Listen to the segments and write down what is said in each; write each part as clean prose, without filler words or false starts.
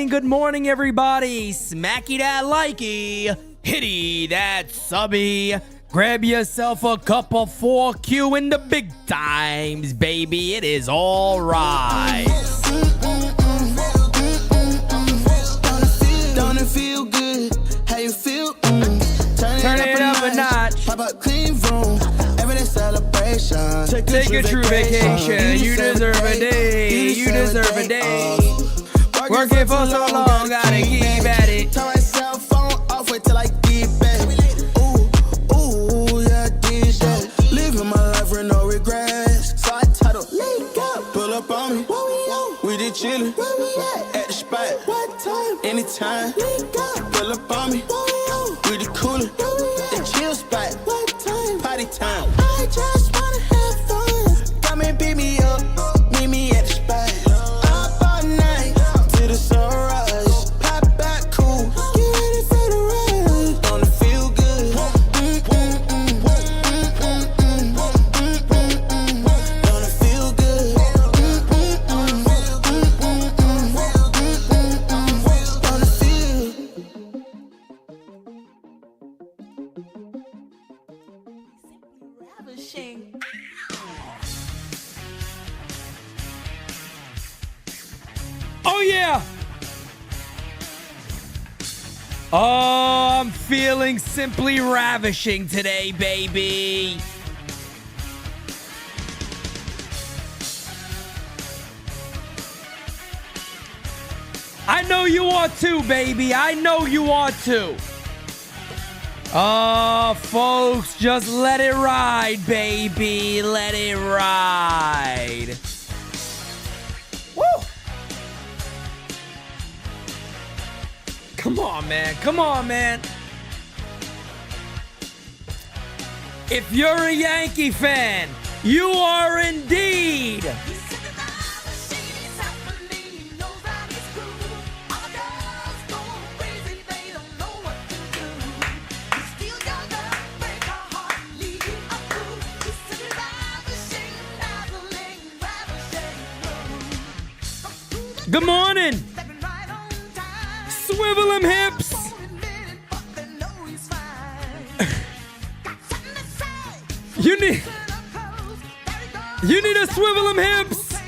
Good morning, everybody. Smacky that likey, hitty that subby. Grab yourself a cup of 4Q in the big times, baby. It is all right. Don't it feel good? How you feel? Turn it up a notch. Pop up clean room. Everyday celebration. Take a true vacation. You deserve a day. You deserve a day. Working for so long, gotta keep at it. Turn my cell phone off, wait till I get back. Ooh, yeah, this shit. Living my life with no regrets. So I title, pull up on me. We did chillin', at the spot. What time? Anytime. Pull up on me. We did coolin', the chill spot. What time? Party time. I just wanna have fun. Come and beat me up, meet me at the spot. Sunrise, pop back cool. Get ready for the ride. Don't it feel good? Don't it feel good? Don't it feel? Ravishing. Oh, yeah. Oh, I'm feeling simply ravishing today, baby. I know you are too, baby. I know you are too. Oh, folks, just let it ride, baby. Let it ride. Woo! Come on, man. Come on, man. If you're a Yankee fan, you are indeed. Good morning. Swivel them hips. You need to swivel them hips.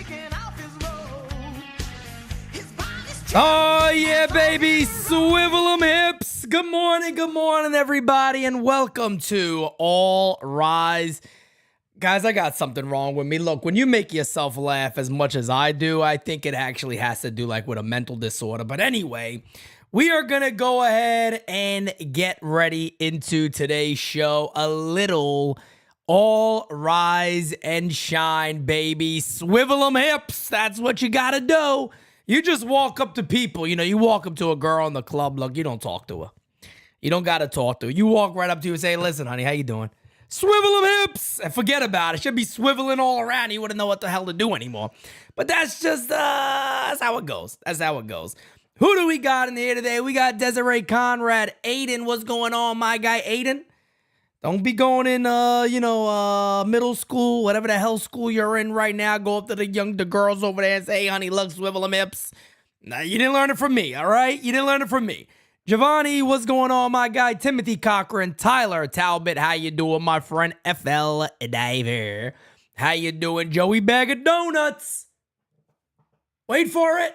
Oh yeah, baby, swivel them hips. Good morning, everybody, and welcome to All Rise. Guys, I got something wrong with me. Look, when you make yourself laugh as much as I do, I think it actually has to do like with a mental disorder. But anyway, we are going to go ahead and get ready into today's show. A little all rise and shine, baby. Swivel them hips. That's what you got to do. You just walk up to people. You know, you walk up to a girl in the club. Look, you don't talk to her. You don't got to talk to her. You walk right up to her and say, listen, honey, how you doing? Swivel them hips and forget about it. Should be swiveling all around. You wouldn't know what the hell to do anymore. But that's just, that's how it goes. That's how it goes. Who do we got in here today? We got Desiree Conrad. Aiden, what's going on, my guy? Aiden? Don't be going in, middle school, whatever the hell school you're in right now. Go up to the girls over there and say, hey, honey, look, swivel them hips. Nah, you didn't learn it from me, all right? You didn't learn it from me. Giovanni, what's going on, my guy? Timothy Cochran, Tyler Talbot, how you doing, my friend? FL Diver, how you doing? Joey Bag of Donuts. Wait for it.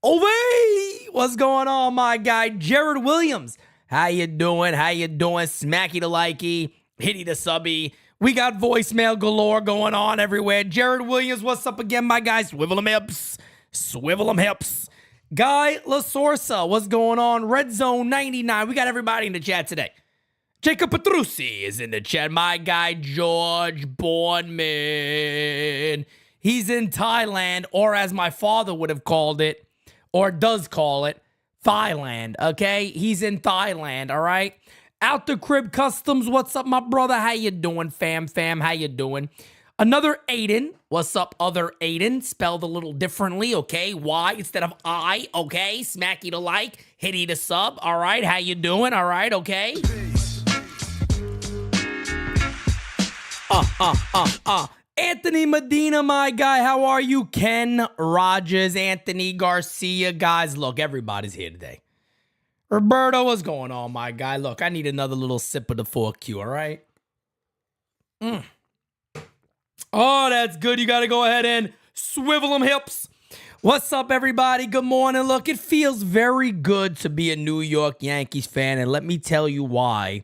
Ovey! What's going on, my guy? Jared Williams. How you doing? How you doing? Smacky the likey. Hitty the subby. We got voicemail galore going on everywhere. Jared Williams, what's up again, my guy? Swivel them hips. Swivel them hips. Guy LaSorsa, what's going on? Red Zone 99. We got everybody in the chat today. Jacob Petrucci is in the chat. My guy, George Bourneman. He's in Thailand, or as my father would have called it, or does call it, Thailand, okay? He's in Thailand, all right? Out the Crib Customs, what's up, my brother? How you doing, fam? How you doing? Another Aiden, what's up, other Aiden? Spelled a little differently, okay? Y instead of I, okay? Smacky to like, hitty to sub, all right? How you doing, all right, okay? Anthony Medina, my guy, how are you? Ken Rogers, Anthony Garcia. Guys, look, everybody's here today. Roberto, what's going on, my guy? Look, I need another little sip of the 4Q, all right? Oh, that's good. You got to go ahead and swivel them hips. What's up, everybody? Good morning. Look, it feels very good to be a New York Yankees fan, and let me tell you why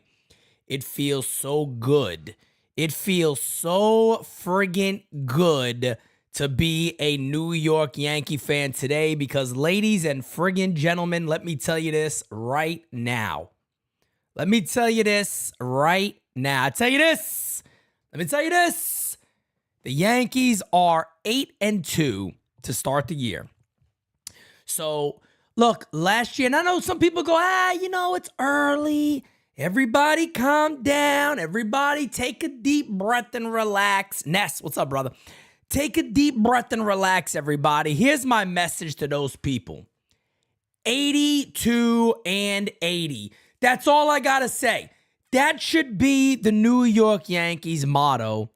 it feels so good. It feels so friggin' good to be a New York Yankee fan today because, ladies and friggin' gentlemen, let me tell you this right now. Let me tell you this right now. Let me tell you this. The Yankees are 8-2 to start the year. So, look, last year, and I know some people go, it's early. Everybody calm down. Everybody take a deep breath and relax. Ness, what's up, brother? Take a deep breath and relax, everybody. Here's my message to those people. 82-80. That's all I got to say. That should be the New York Yankees motto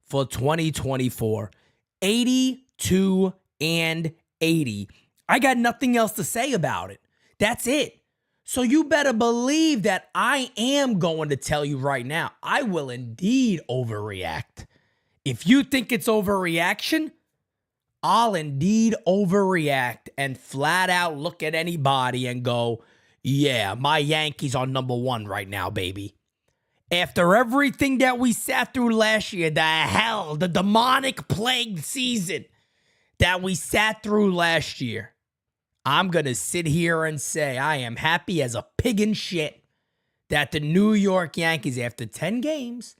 for 2024. 82-80. I got nothing else to say about it. That's it. So you better believe that I am going to tell you right now, I will indeed overreact. If you think it's overreaction, I'll indeed overreact and flat out look at anybody and go, yeah, my Yankees are number one right now, baby. After everything that we sat through last year, the demonic plague season that we sat through last year, I'm going to sit here and say I am happy as a pig in shit that the New York Yankees, after 10 games,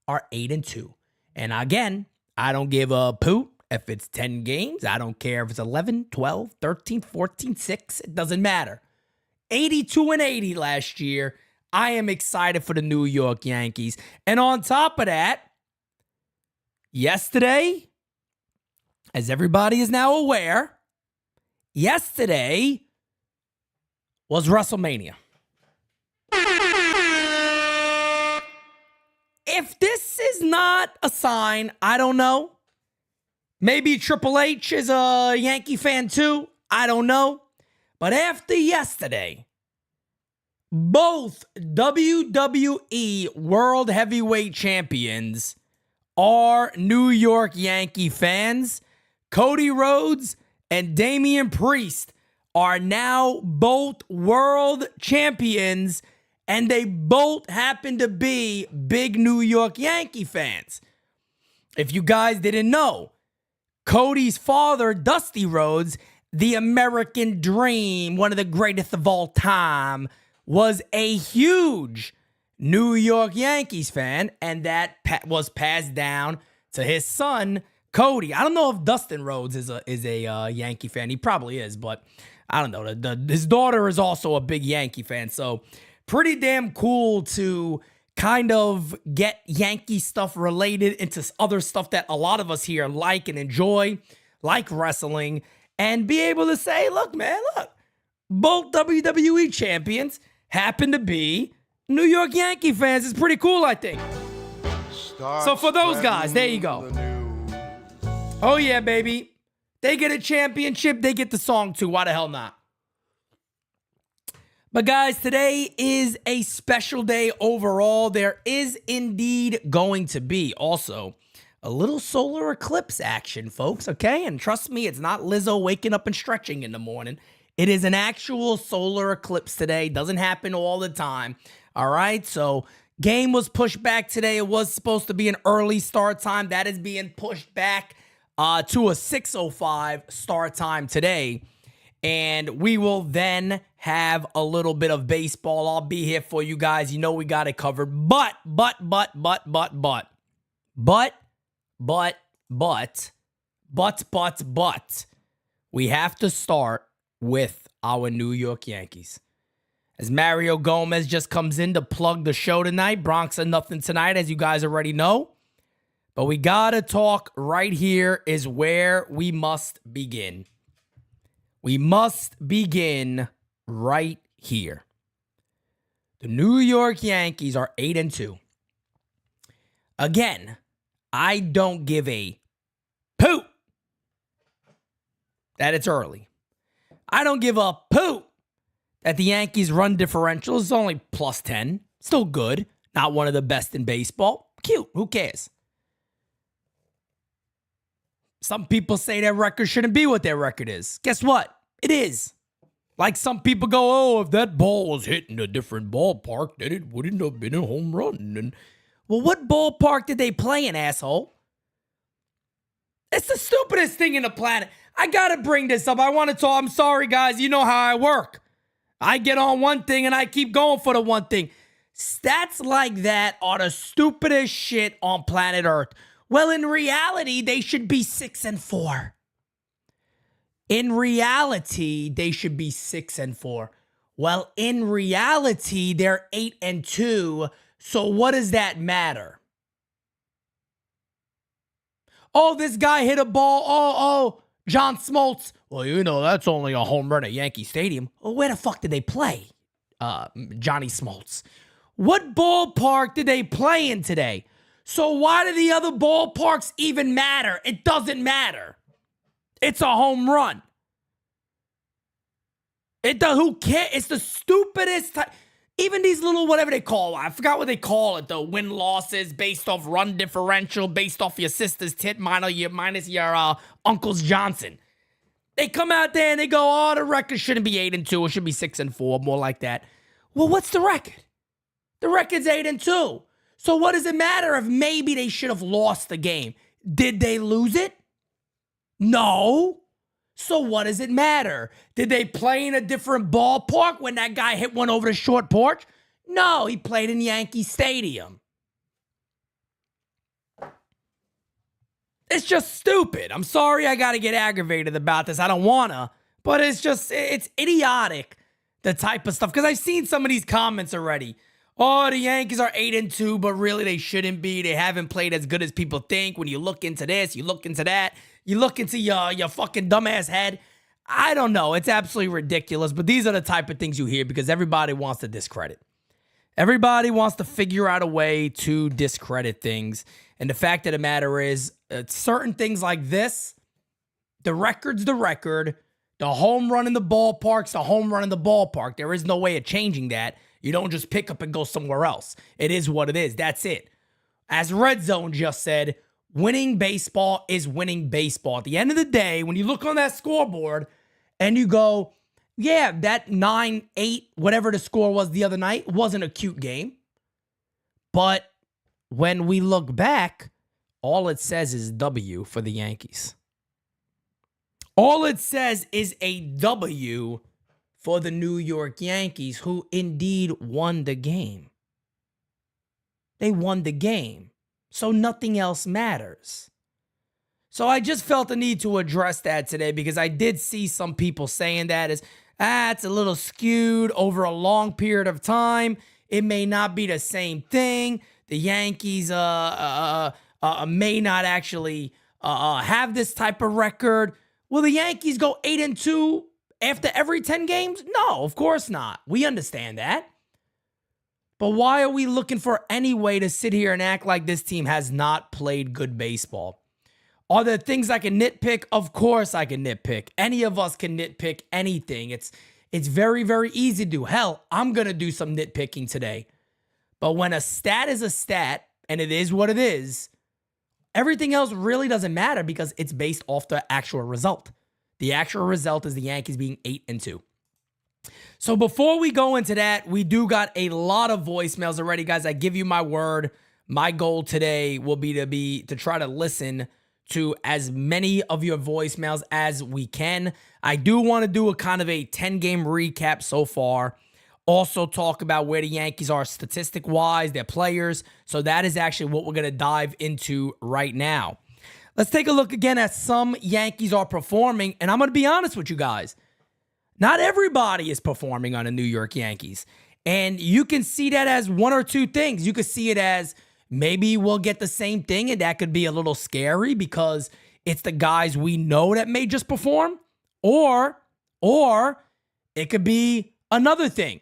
are 8-2. And again, I don't give a poot if it's 10 games. I don't care if it's 11, 12, 13, 14, 6. It doesn't matter. 82-80 last year. I am excited for the New York Yankees. And on top of that, yesterday, as everybody is now aware, yesterday was WrestleMania. If this is not a sign, I don't know. Maybe Triple H is a Yankee fan too. I don't know. But after yesterday, both WWE World Heavyweight Champions are New York Yankee fans. Cody Rhodes and Damian Priest are now both world champions, and they both happen to be big New York Yankee fans. If you guys didn't know, Cody's father, Dusty Rhodes, the American Dream, one of the greatest of all time, was a huge New York Yankees fan, and that was passed down to his son, Cody. I don't know if Dustin Rhodes is a Yankee fan. He probably is, but I don't know. His daughter is also a big Yankee fan, so pretty damn cool to kind of get Yankee stuff related into other stuff that a lot of us here like and enjoy, like wrestling, and be able to say, look, man, look, both WWE champions happen to be New York Yankee fans. It's pretty cool, I think. So for those guys, there you go. Oh yeah, baby. They get a championship, they get the song too. Why the hell not? But guys, today is a special day overall. There is indeed going to be also a little solar eclipse action, folks, okay? And trust me, it's not Lizzo waking up and stretching in the morning. It is an actual solar eclipse today. Doesn't happen all the time, all right? So game was pushed back today. It was supposed to be an early start time. That is being pushed back to a 6:05 start time today. And we will then have a little bit of baseball. I'll be here for you guys. You know we got it covered. But, we have to start with our New York Yankees. As Mario Gomez just comes in to plug the show tonight. Bronx are nothing tonight, as you guys already know. But we got to talk right here is where we must begin. We must begin right here. The New York Yankees are 8-2. Again, I don't give a poop that it's early. I don't give a poop that the Yankees' run differential is only plus 10. Still good. Not one of the best in baseball. Cute. Who cares? Some people say their record shouldn't be what their record is. Guess what? It is. Like some people go, oh, if that ball was hit in a different ballpark, then it wouldn't have been a home run. And, well, what ballpark did they play in, asshole? It's the stupidest thing in the planet. I got to bring this up. I want to talk. I'm sorry, guys. You know how I work. I get on one thing and I keep going for the one thing. Stats like that are the stupidest shit on planet Earth. Well, in reality, they should be 6-4. In reality, they should be 6-4. Well, in reality, they're 8-2. So what does that matter? Oh, this guy hit a ball. Oh, John Smoltz. Well, you know, that's only a home run at Yankee Stadium. Well, where the fuck did they play, Johnny Smoltz? What ballpark did they play in today? So why do the other ballparks even matter? It doesn't matter. It's a home run. Who cares? It's the stupidest type. Even these little whatever they call, I forgot what they call it, the win-losses based off run differential, based off your sister's tit minus your uncle's Johnson. They come out there and they go, oh, the record shouldn't be 8-2. It should be 6-4, more like that. Well, what's the record? The record's 8-2. So what does it matter if maybe they should have lost the game? Did they lose it? No. So what does it matter? Did they play in a different ballpark when that guy hit one over the short porch? No, he played in Yankee Stadium. It's just stupid. I'm sorry I got to get aggravated about this. I don't want to. But it's idiotic, the type of stuff. Because I've seen some of these comments already. Oh, the Yankees are 8-2, but really they shouldn't be. They haven't played as good as people think. When you look into this, you look into that, you look into your fucking dumbass head. I don't know. It's absolutely ridiculous, but these are the type of things you hear because everybody wants to discredit. Everybody wants to figure out a way to discredit things. And the fact of the matter is, certain things like this, the record's the record. The home run in the ballpark's the home run in the ballpark. There is no way of changing that. You don't just pick up and go somewhere else. It is what it is. That's it. As Red Zone just said, winning baseball is winning baseball. At the end of the day, when you look on that scoreboard and you go, yeah, that 9-8, whatever the score was the other night, wasn't a cute game. But when we look back, all it says is W for the Yankees. All it says is a W for the New York Yankees, who indeed won the game. They won the game. So nothing else matters. So I just felt the need to address that today because I did see some people saying that as, it's a little skewed over a long period of time. It may not be the same thing. The Yankees may not actually have this type of record. Will the Yankees go 8-2 after every 10 games? No, of course not. We understand that. But why are we looking for any way to sit here and act like this team has not played good baseball? Are there things I can nitpick? Of course I can nitpick. Any of us can nitpick anything. It's very, very easy to do. Hell, I'm going to do some nitpicking today. But when a stat is a stat, and it is what it is, everything else really doesn't matter because it's based off the actual result. The actual result is the Yankees being 8-2. So before we go into that, we do got a lot of voicemails already, guys. I give you my word. My goal today will be to try to listen to as many of your voicemails as we can. I do want to do a kind of a 10-game recap so far. Also talk about where the Yankees are statistic-wise, their players. So that is actually what we're going to dive into right now. Let's take a look again at some Yankees are performing. And I'm going to be honest with you guys. Not everybody is performing on the New York Yankees. And you can see that as one or two things. You could see it as maybe we'll get the same thing, and that could be a little scary because it's the guys we know that may just perform. Or it could be another thing.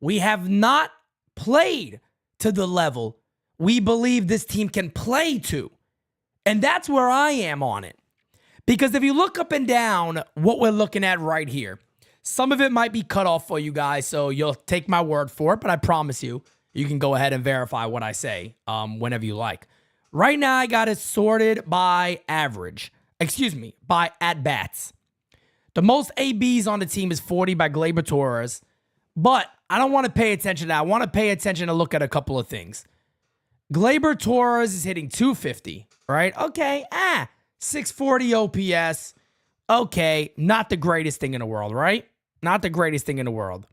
We have not played to the level we believe this team can play to. And that's where I am on it. Because if you look up and down what we're looking at right here, some of it might be cut off for you guys, so you'll take my word for it, but I promise you, you can go ahead and verify what I say whenever you like. Right now, I got it sorted by average. By at-bats. The most ABs on the team is 40 by Gleyber Torres, but I don't want to pay attention to that. I want to pay attention to look at a couple of things. Gleyber Torres is hitting 250, right? Okay, 640 OPS. Okay, not the greatest thing in the world, right? Not the greatest thing in the world.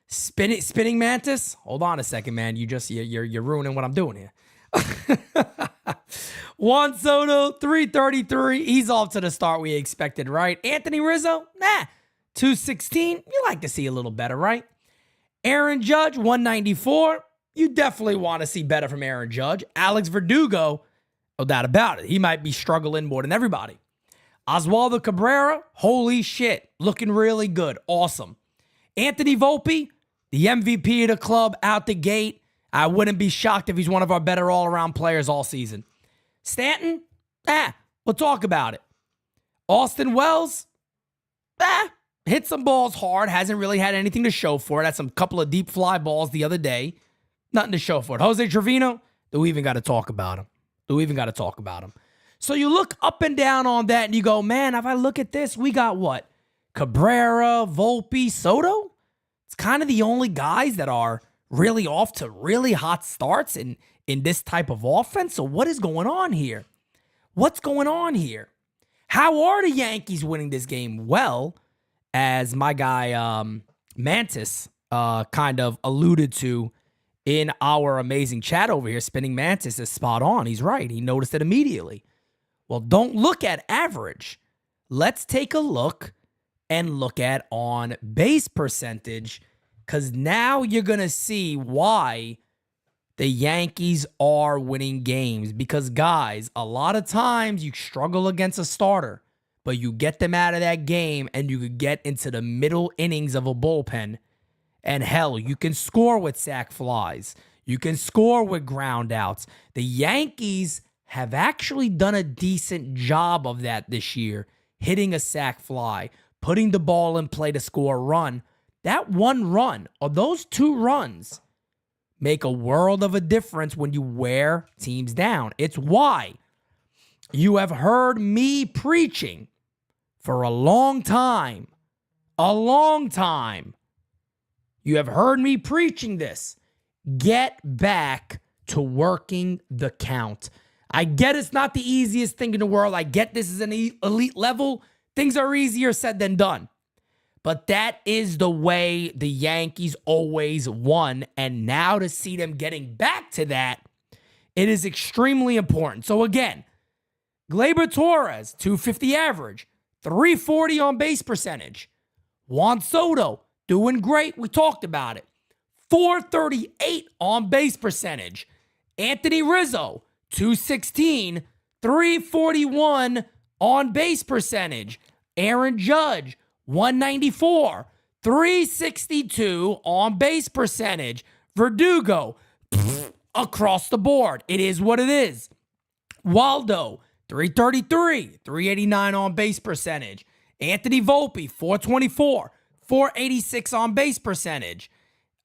Spinning Mantis? Hold on a second, man. You're ruining what I'm doing here. Juan Soto, 333. He's off to the start we expected, right? Anthony Rizzo? 216. You like to see a little better, right? Aaron Judge, 194. You definitely want to see better from Aaron Judge. Alex Verdugo, no doubt about it. He might be struggling more than everybody. Oswaldo Cabrera, holy shit, looking really good. Awesome. Anthony Volpe, the MVP of the club out the gate. I wouldn't be shocked if he's one of our better all-around players all season. Stanton, we'll talk about it. Austin Wells, hit some balls hard. Hasn't really had anything to show for it. Had some couple of deep fly balls the other day. Nothing to show for it. Jose Trevino, do we even got to talk about him? So you look up and down on that and you go, man, if I look at this, we got what? Cabrera, Volpe, Soto? It's kind of the only guys that are really off to really hot starts in this type of offense. So what is going on here? What's going on here? How are the Yankees winning this game? Well, as my guy Mantis kind of alluded to in our amazing chat over here, Spinning Mantis is spot on. He's right. He noticed it immediately. Well, don't look at average. Let's take a look and look at on base percentage, because now you're going to see why the Yankees are winning games. Because, guys, a lot of times you struggle against a starter, but you get them out of that game and you could get into the middle innings of a bullpen. And hell, you can score with sac flies. You can score with ground outs. The Yankees have actually done a decent job of that this year, hitting a sac fly, putting the ball in play to score a run. That one run, or those two runs, make a world of a difference when you wear teams down. It's why you have heard me preaching for a long time. You have heard me preaching this. Get back to working the count. I get it's not the easiest thing in the world. I get this is an elite level. Things are easier said than done. But that is the way the Yankees always won. And now to see them getting back to that, it is extremely important. So again, Gleyber Torres, 250 average, 340 on base percentage. Juan Soto, doing great. We talked about it. 438 on base percentage. Anthony Rizzo, 216, 341 on base percentage. Aaron Judge, 194, 362 on base percentage. Verdugo, across the board. It is what it is. Waldo, 333, 389 on base percentage. Anthony Volpe, 424, 486 on base percentage.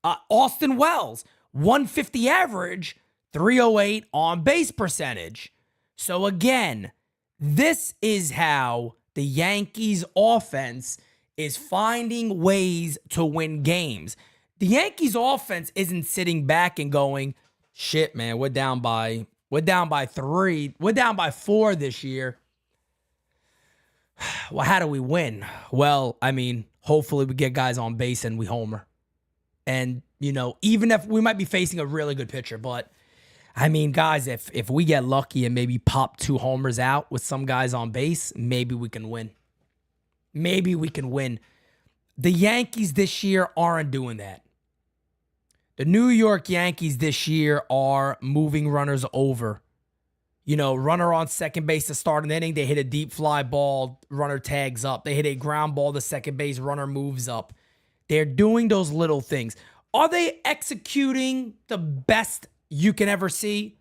Austin Wells, 150 average, 308 on base percentage. So again, this is how the Yankees offense is finding ways to win games. The Yankees offense isn't sitting back and going, shit, man, we're down by 3. We're down by 4 this year. Well, how do we win? Well, I mean, hopefully we get guys on base and we homer. And, even if we might be facing a really good pitcher, but I mean, guys, if we get lucky and maybe pop 2 homers out with some guys on base, maybe we can win. Maybe we can win. The Yankees this year aren't doing that. The New York Yankees this year are moving runners over. Runner on second base to start an inning, they hit a deep fly ball, runner tags up. They hit a ground ball to second base, runner moves up. They're doing those little things. Are they executing the best you can ever see?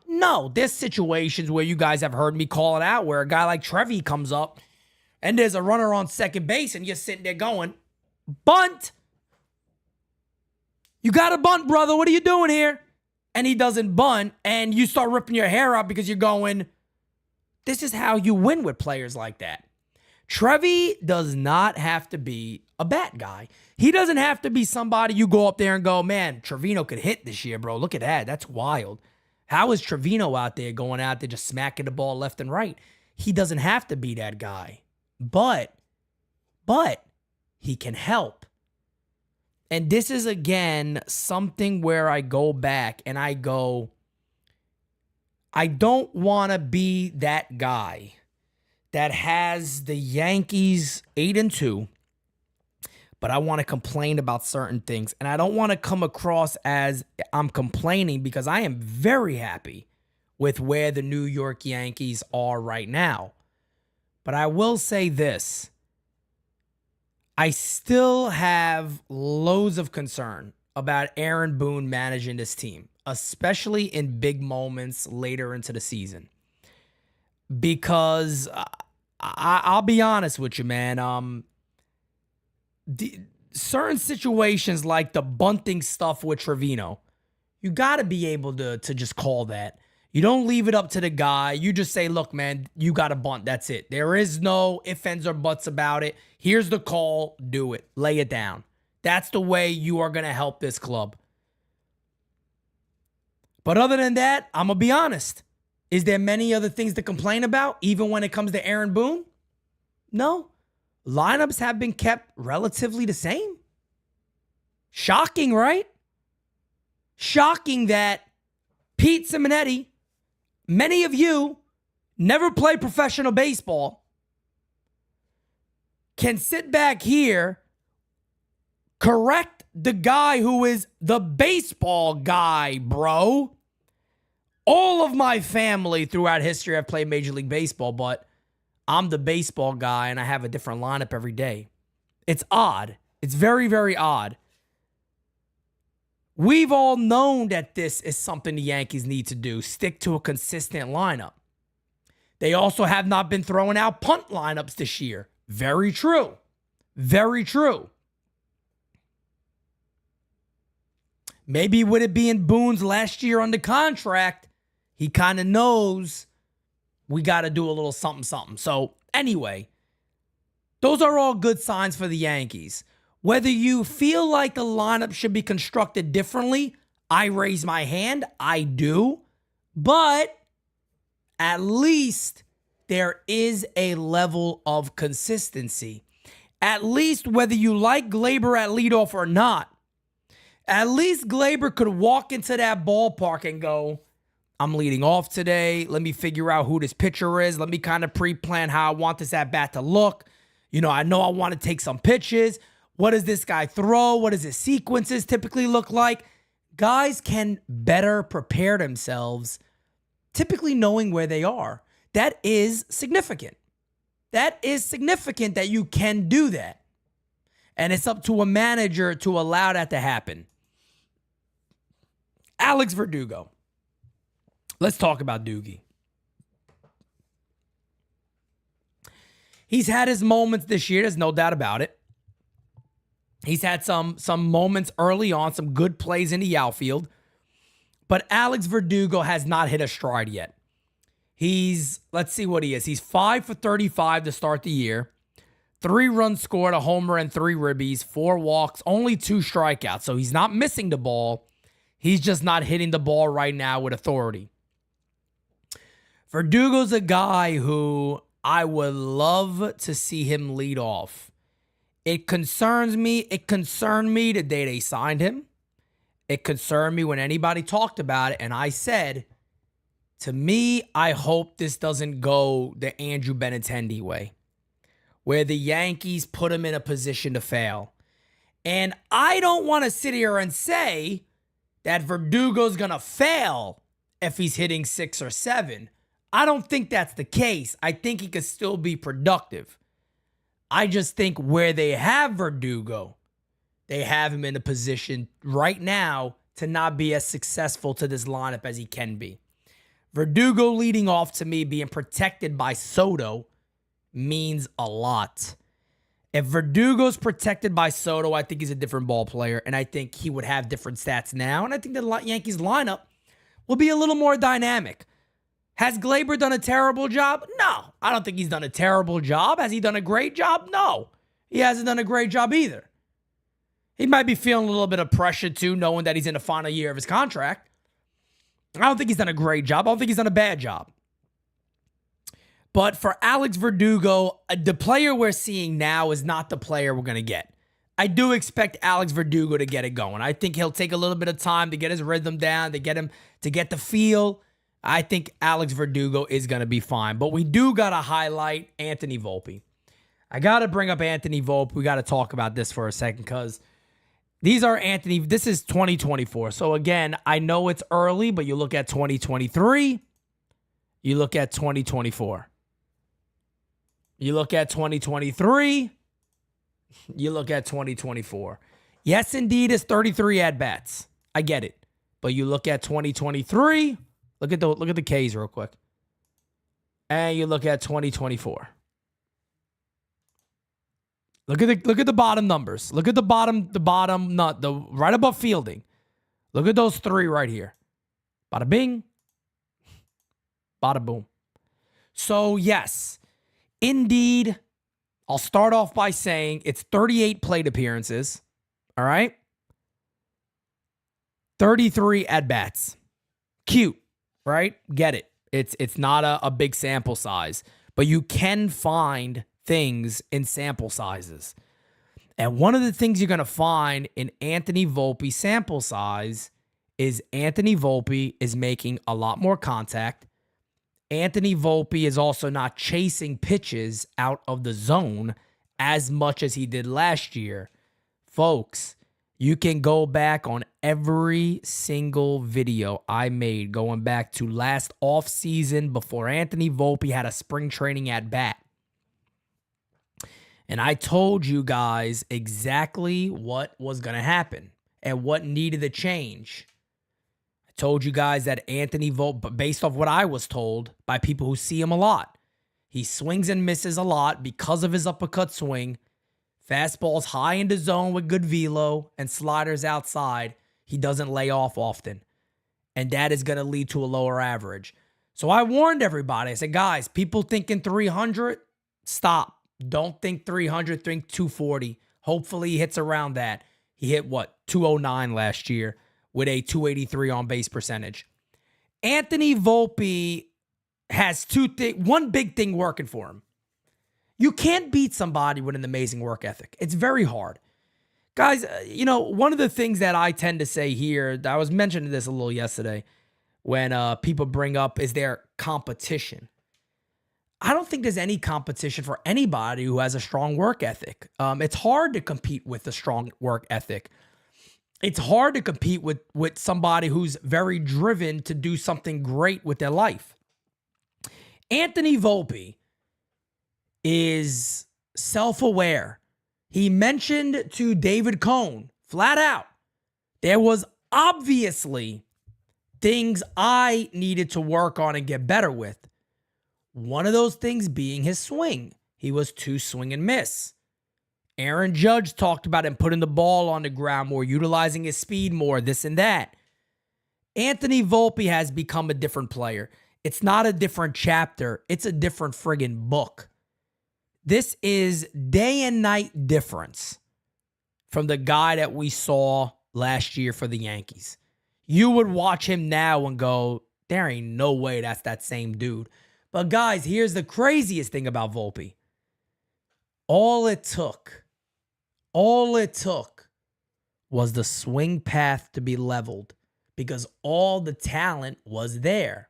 No. There's situations where you guys have heard me call it out where a guy like Trevi comes up and there's a runner on second base and you're sitting there going, bunt. You got to bunt, brother. What are you doing here? And he doesn't bunt, and you start ripping your hair out because you're going, this is how you win with players like that. Trevi does not have to be a bat guy. He doesn't have to be somebody you go up there and go, man, Trevino could hit this year, bro. Look at that. That's wild. How is Trevino out there going out there just smacking the ball left and right? He doesn't have to be that guy. But he can help. And this is, again, something where I go back and I go, I don't want to be that guy that has the Yankees 8-2, but I want to complain about certain things. And I don't want to come across as I'm complaining because I am very happy with where the New York Yankees are right now. But I will say this. I still have loads of concern about Aaron Boone managing this team, especially in big moments later into the season. Because I'll be honest with you, man. Certain situations like the bunting stuff with Trevino, you got to be able to just call that. You don't leave it up to the guy. You just say, look, man, you got to bunt. That's it. There is no ifs, ands, or buts about it. Here's the call. Do it. Lay it down. That's the way you are going to help this club. But other than that, I'm going to be honest. Is there many other things to complain about, even when it comes to Aaron Boone? No. Lineups have been kept relatively the same. Shocking, right? Shocking that Pete Simonetti, many of you never played professional baseball, can sit back here, correct the guy who is the baseball guy, bro. All of my family throughout history have played Major League Baseball, but I'm the baseball guy and I have a different lineup every day. It's odd. It's very, very odd. We've all known that this is something the Yankees need to do. Stick to a consistent lineup. They also have not been throwing out punt lineups this year. Very true. Very true. Maybe with it being Boone's last year under contract, he kind of knows we got to do a little something, something. So anyway, those are all good signs for the Yankees. Whether you feel like the lineup should be constructed differently, I raise my hand. I do. But at least there is a level of consistency. At least whether you like Gleyber at leadoff or not, at least Gleyber could walk into that ballpark and go, I'm leading off today. Let me figure out who this pitcher is. Let me kind of pre-plan how I want this at-bat to look. I know I want to take some pitches. What does this guy throw? What does his sequences typically look like? Guys can better prepare themselves, typically knowing where they are. That is significant. That is significant that you can do that. And it's up to a manager to allow that to happen. Alex Verdugo. Let's talk about Doogie. He's had his moments this year. There's no doubt about it. He's had some moments early on, some good plays in the outfield. But Alex Verdugo has not hit a stride yet. Let's see what he is. He's 5 for 35 to start the year. 3 runs scored, a homer, and 3 ribbies, 4 walks, only 2 strikeouts. So he's not missing the ball. He's just not hitting the ball right now with authority. Verdugo's a guy who I would love to see him lead off. It concerns me. It concerned me the day they signed him. It concerned me when anybody talked about it. And I said, to me, I hope this doesn't go the Andrew Benintendi way, where the Yankees put him in a position to fail. And I don't want to sit here and say that Verdugo's going to fail if he's hitting 6 or 7. I don't think that's the case. I think he could still be productive. I just think where they have Verdugo, they have him in a position right now to not be as successful to this lineup as he can be. Verdugo leading off, to me, being protected by Soto means a lot. If Verdugo's protected by Soto, I think he's a different ball player, and I think he would have different stats now, and I think the Yankees lineup will be a little more dynamic. Has Glaber done a terrible job? No, I don't think he's done a terrible job. Has he done a great job? No, he hasn't done a great job either. He might be feeling a little bit of pressure too, knowing that he's in the final year of his contract. I don't think he's done a great job. I don't think he's done a bad job. But for Alex Verdugo, the player we're seeing now is not the player we're going to get. I do expect Alex Verdugo to get it going. I think he'll take a little bit of time to get his rhythm down, to get the feel. I think Alex Verdugo is going to be fine. But we do got to highlight Anthony Volpe. I got to bring up Anthony Volpe. We got to talk about this for a second because this is 2024. So again, I know it's early, but you look at 2023, you look at 2024. You look at 2023, you look at 2024. Yes, indeed, it's 33 at-bats. I get it. But you look at 2023, look at the Ks real quick. And you look at 2024. Look at the bottom numbers. Look at the bottom, right above fielding. Look at those 3 right here. Bada bing. Bada boom. So yes, indeed, I'll start off by saying it's 38 plate appearances. All right. 33 at-bats. Cute, right? Get it. It's not a big sample size, but you can find things in sample sizes. And one of the things you're going to find in Anthony Volpe's sample size is Anthony Volpe is making a lot more contact. Anthony Volpe is also not chasing pitches out of the zone as much as he did last year. Folks, you can go back on every single video I made going back to last offseason before Anthony Volpe had a spring training at bat. And I told you guys exactly what was going to happen and what needed to change. I told you guys that Anthony Volpe, based off what I was told by people who see him a lot, he swings and misses a lot because of his uppercut swing. Fastballs high in the zone with good velo and sliders outside. He doesn't lay off often. And that is going to lead to a lower average. So I warned everybody. I said, guys, people thinking 300, stop. Don't think 300, think 240. Hopefully he hits around that. He hit 209 last year with a 283 on base percentage. Anthony Volpe has one big thing working for him. You can't beat somebody with an amazing work ethic. It's very hard. Guys, one of the things that I tend to say here, I was mentioning this a little yesterday when people bring up is their competition. I don't think there's any competition for anybody who has a strong work ethic. It's hard to compete with a strong work ethic. It's hard to compete with somebody who's very driven to do something great with their life. Anthony Volpe is self-aware. He mentioned to David Cohn, flat out, there was obviously things I needed to work on and get better with. One of those things being his swing. He was too swing and miss. Aaron Judge talked about him putting the ball on the ground more, utilizing his speed more, this and that. Anthony Volpe has become a different player. It's not a different chapter. It's a different friggin' book. This is day and night difference from the guy that we saw last year for the Yankees. You would watch him now and go, there ain't no way that's that same dude. But guys, here's the craziest thing about Volpe. All it took was the swing path to be leveled because all the talent was there.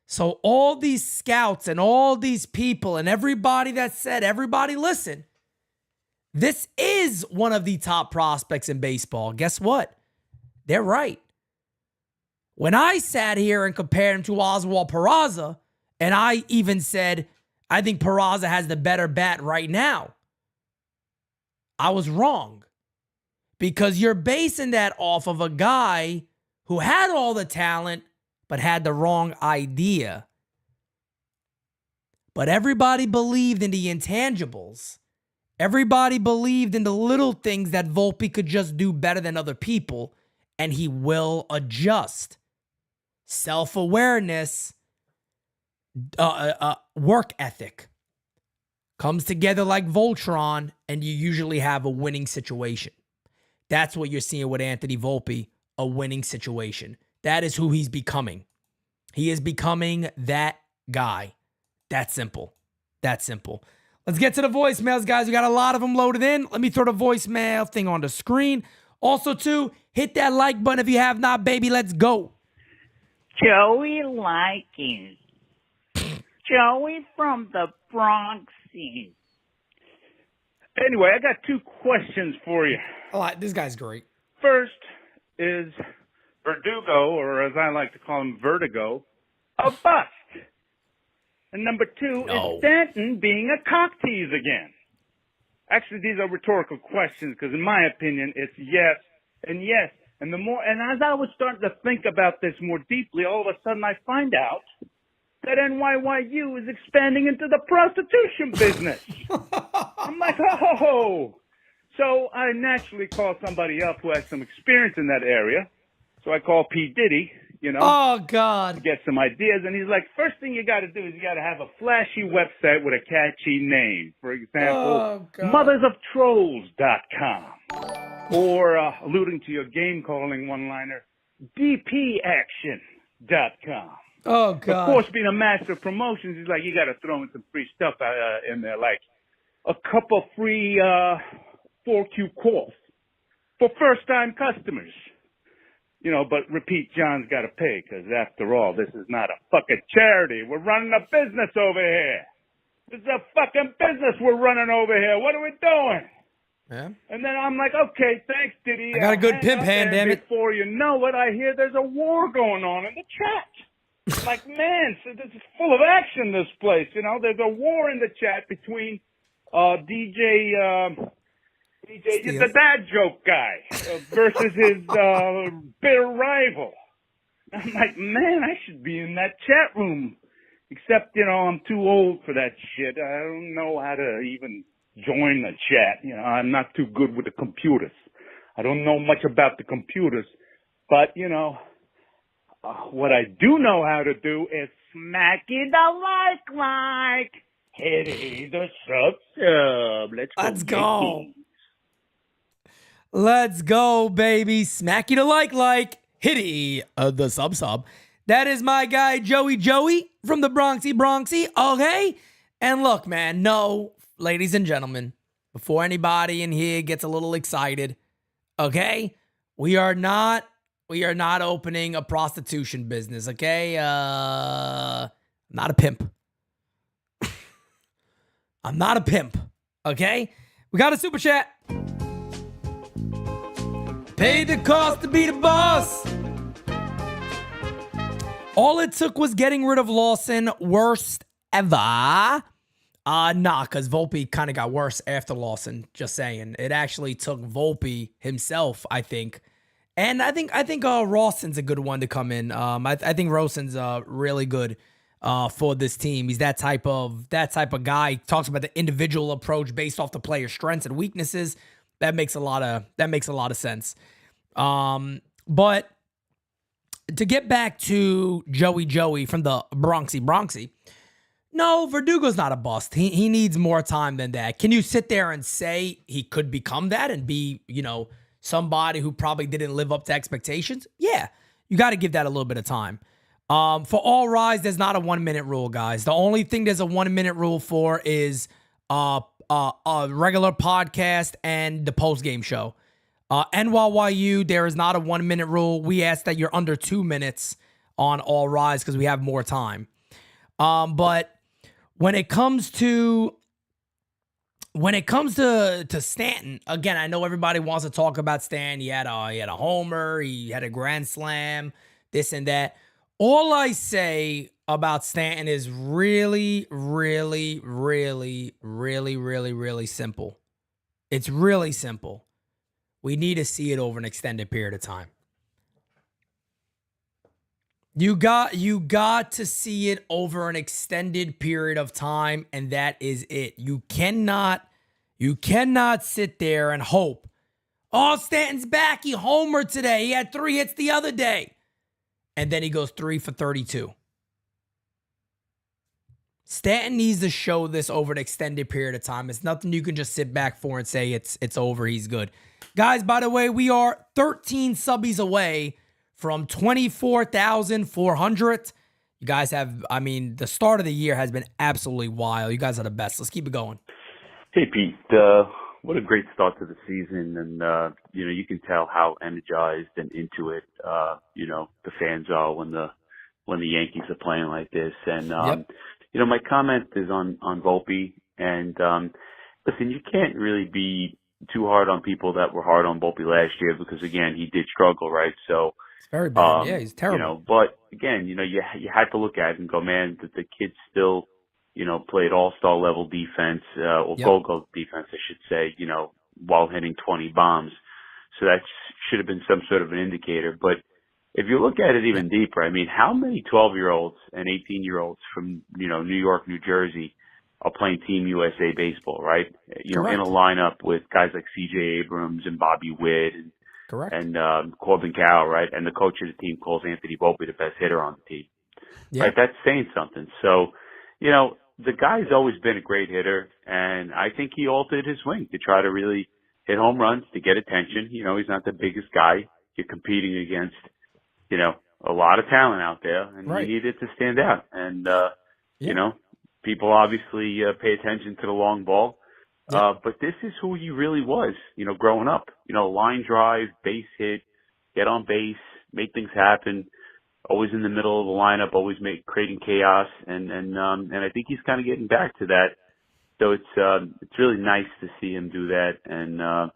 So all these scouts and all these people and everybody that said, everybody listen, this is one of the top prospects in baseball. Guess what? They're right. When I sat here and compared him to Oswald Peraza, and I even said, I think Peraza has the better bat right now, I was wrong. Because you're basing that off of a guy who had all the talent, but had the wrong idea. But everybody believed in the intangibles. Everybody believed in the little things that Volpe could just do better than other people, and he will adjust. Self-awareness, work ethic comes together like Voltron, and you usually have a winning situation. That's what you're seeing with Anthony Volpe, a winning situation. That is who he's becoming. He is becoming that guy. That simple. That simple. Let's get to the voicemails, guys. We got a lot of them loaded in. Let me throw the voicemail thing on the screen. Also, too, hit that like button if you have not, baby. Let's go. Joey Likings. Joey from the Bronx scene. Anyway, I got two questions for you. This guy's great. First is Verdugo, or as I like to call him, Vertigo, a bust? And number two is Stanton being a cock tease again. Actually, these are rhetorical questions because, in my opinion, it's yes and yes. And as I was starting to think about this more deeply, all of a sudden I find out that NYYU is expanding into the prostitution business. I'm like, oh. So I naturally call somebody up who has some experience in that area. So I call P. Diddy, Oh, God. to get some ideas. And he's like, first thing you got to do is you got to have a flashy website with a catchy name. For example, mothersoftrolls.com. Or, alluding to your game calling one-liner, dpaction.com. Oh, God. Of course, being a master of promotions, he's like, you got to throw in some free stuff in there, like a couple free 4Q calls for first-time customers. But repeat, John's got to pay, because after all, this is not a fucking charity. We're running a business over here. This is a fucking business we're running over here. What are we doing? Yeah. And then I'm like, okay, thanks, Diddy. I got a good pimp hand, damn it. Before you know it, I hear there's a war going on in the chat. Like, man, so this is full of action, this place. There's a war in the chat between DJ, the dad joke guy, versus his bitter rival. I'm like, man, I should be in that chat room. Except, I'm too old for that shit. I don't know how to even join the chat. I'm not too good with the computers. I don't know much about the computers. But, what I do know how to do is smacky the like. Hit the sub. Let's go. Let's go, baby. Smacky the like. Hitty the sub. That is my guy, Joey from the Bronxy. Okay? And look, man, no, ladies and gentlemen, before anybody in here gets a little excited, okay? We are not opening a prostitution business, okay? I'm not a pimp. I'm not a pimp, okay? We got a super chat. Paid the cost to be the boss. All it took was getting rid of Lawson. Worst ever. Nah, because Volpe kind of got worse after Lawson. Just saying, it actually took Volpe himself, I think, and I think Rawson's a good one to come in. I think Rawson's really good for this team. He's that type of guy. He talks about the individual approach based off the player's strengths and weaknesses. That makes a lot of sense. But to get back to Joey from the Bronxy. No, Verdugo's not a bust. He needs more time than that. Can you sit there and say he could become that and be, somebody who probably didn't live up to expectations? Yeah, you got to give that a little bit of time. For All Rise, there's not a 1 minute rule, guys. The only thing there's a 1 minute rule for is a regular podcast and the post game show. NYYU, there is not a 1 minute rule. We ask that you're under 2 minutes on All Rise because we have more time. But when it comes to Stanton, again, I know everybody wants to talk about Stanton. He had a homer, he had a grand slam, this and that. All I say about Stanton is really, really, really, really, really, really simple. It's really simple. We need to see it over an extended period of time. You got to see it over an extended period of time, and that is it. You cannot sit there and hope, oh, Stanton's back. He homered today. He had 3 hits the other day. And then he goes 3 for 32. Stanton needs to show this over an extended period of time. It's nothing you can just sit back for and say it's over. He's good. Guys, by the way, we are 13 subbies away from 24,400. You guys have, the start of the year has been absolutely wild. You guys are the best. Let's keep it going. Hey, Pete. What a great start to the season. And, you can tell how energized and into it, the fans are when the Yankees are playing like this. And, my comment is on Volpe. And, listen, you can't really be too hard on people that were hard on Volpe last year because, again, he did struggle, right? So, it's very bad. Yeah, he's terrible. But again, you had to look at it and go, man, that the kid still, played all-star level defense, or goal defense, I should say, while hitting 20 bombs. So that should have been some sort of an indicator. But if you look at it even deeper, how many 12-year-olds and 18-year-olds from, New York, New Jersey are playing Team USA baseball, right? In a lineup with guys like C.J. Abrams and Bobby Witt and correct. And Corbin Carroll, right? And the coach of the team calls Anthony Volpe the best hitter on the team. Yeah. Right? That's saying something. So, the guy's always been a great hitter, and I think he altered his swing to try to really hit home runs to get attention. He's not the biggest guy. You're competing against, a lot of talent out there, and he needed to stand out. And, people obviously pay attention to the long ball. But this is who he really was, growing up. Line drive, base hit, get on base, make things happen. Always in the middle of the lineup, always creating chaos, and I think he's kind of getting back to that. So it's really nice to see him do that, and I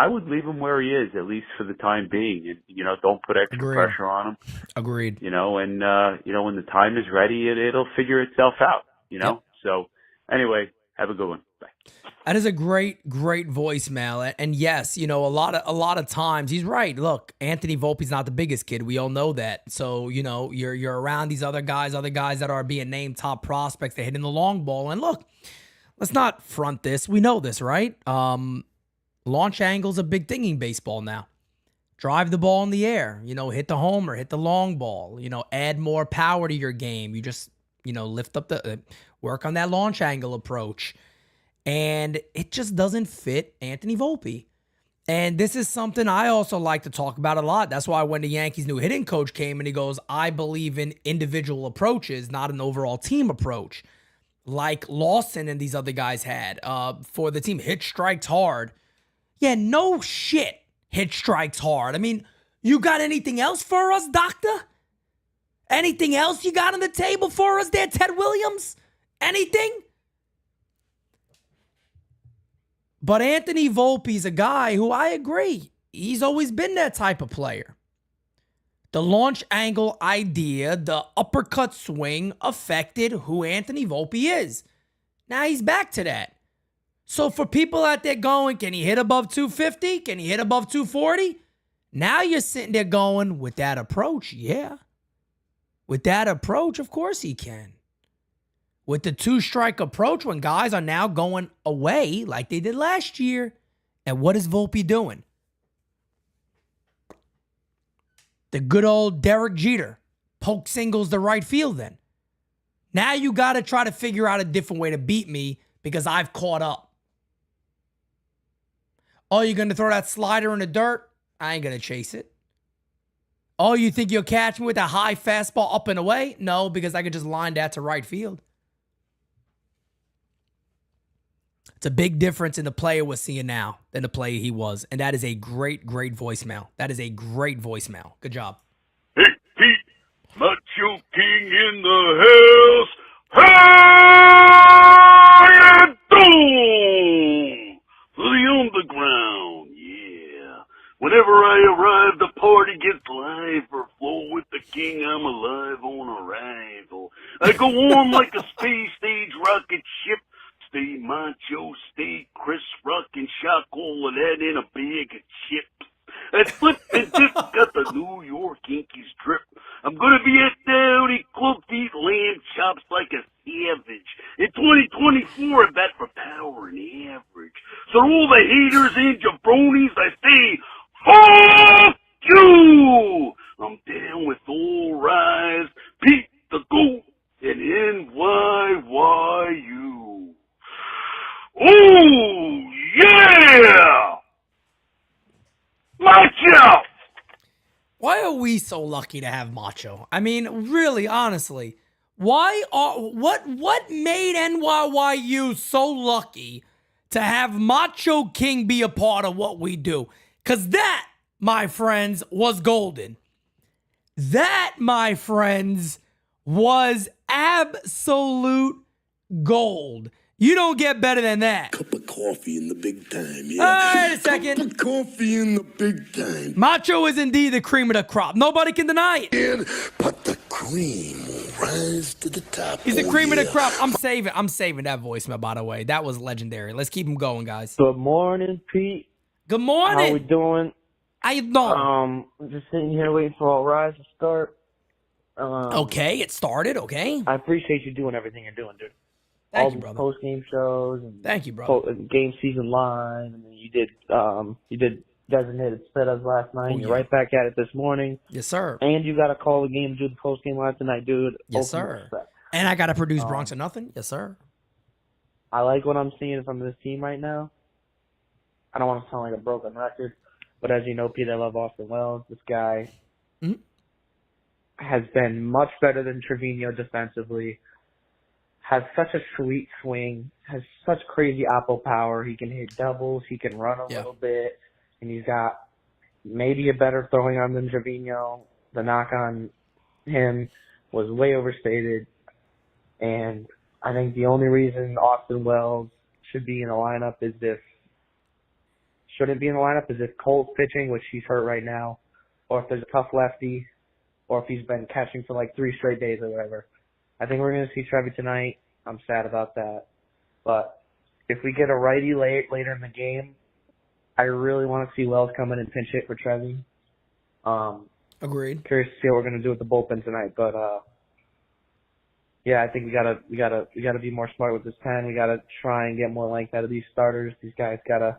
would leave him where he is at least for the time being, and don't put extra pressure on him. Agreed. And when the time is ready, it'll figure itself out. So anyway, have a good one. Bye. That is a great voicemail. And yes, a lot of times he's right. Look, Anthony Volpe's not the biggest kid. We all know that. So, you're around these other guys that are being named top prospects. They're hitting the long ball. And look, let's not front this. We know this, right? Launch angle's a big thing in baseball now. Drive the ball in the air, hit the homer, hit the long ball, add more power to your game. You just, lift up work on that launch angle approach. And it just doesn't fit Anthony Volpe. And this is something I also like to talk about a lot. That's why when the Yankees' new hitting coach came and he goes, I believe in individual approaches, not an overall team approach. Like Lawson and these other guys had for the team. Hit strikes hard. Yeah, no shit. Hit strikes hard. You got anything else for us, doctor? Anything else you got on the table for us there, Ted Williams? Anything? But Anthony Volpe's a guy who I agree. He's always been that type of player. The launch angle idea, the uppercut swing affected who Anthony Volpe is. Now he's back to that. So for people out there going, can he hit above 250? Can he hit above 240? Now you're sitting there going, with that approach, yeah. With that approach, of course he can. With the two-strike approach, when guys are now going away like they did last year, and what is Volpe doing? The good old Derek Jeter poke singles to right field then. Now you got to try to figure out a different way to beat me because I've caught up. Oh, you're going to throw that slider in the dirt? I ain't going to chase it. Oh, you think you'll catch me with a high fastball up and away? No, because I could just line that to right field. It's a big difference in the player we're seeing now than the player he was. And that is a great, great voicemail. That is a great voicemail. Good job. Hey, Pete, Macho King in the house. How you doing? To the underground, yeah. Whenever I arrive, the party gets live. For flow with the king, I'm alive on arrival. I go on like a space stage rocket ship. Stay macho, stay Chris Rock, and shock all of that in a bag of chips. And flip and dip got the New York Yankees drip. I'm gonna be at Dowdy Club to eat lamb chops like a savage. In 2024, I bet for power and average. So all the haters and jabronis, I say, fuck you! I'm down with All Rise, Pete the Goat, and NYYU. Oh, yeah! Macho! Why are we so lucky to have Macho? I mean, really, honestly, what made NYYU so lucky to have Macho King be a part of what we do? Because that, my friends, was golden. That, my friends, was absolute gold. You don't get better than that. Cup of coffee in the big time, yeah. Wait a second. Cup of coffee in the big time. Macho is indeed the cream of the crop. Nobody can deny it. And but the cream will rise to the top. He's the cream of the crop. I'm saving that voicemail, by the way. That was legendary. Let's keep him going, guys. Good morning, Pete. Good morning. How we doing? How you doing? I'm just sitting here waiting for All Rise to start. Okay, it started. Okay. I appreciate you doing everything you're doing, dude. Thank All you, the brother. post-game shows and Thank you, brother. Game season live, and then you did designated setups last night. Oh, You're yeah. right back at it this morning, Yes, sir. and you got to call the game and do the post-game live tonight, dude. Yes, Ultimate sir. respect. And I got to produce Bronx or nothing. Yes, sir. I like what I'm seeing from this team right now. I don't want to sound like a broken record, but as you know, Pete, I love Austin Wells. This guy has been much better than Trevino defensively. Has such a sweet swing, has such crazy oppo power. He can hit doubles, he can run a little bit, and he's got maybe a better throwing arm than Trevino. The knock on him was way overstated, and I think the only reason Austin Wells should be in the lineup is if Cole's pitching, which he's hurt right now, or if there's a tough lefty, or if he's been catching for like 3 straight days or whatever. I think we're going to see Trevi tonight. I'm sad about that. But if we get a righty later in the game, I really want to see Wells come in and pinch hit for Trevi. Agreed. Curious to see what we're going to do with the bullpen tonight. But yeah, I think we gotta be more smart with this pen. We gotta try and get more length out of these starters. These guys gotta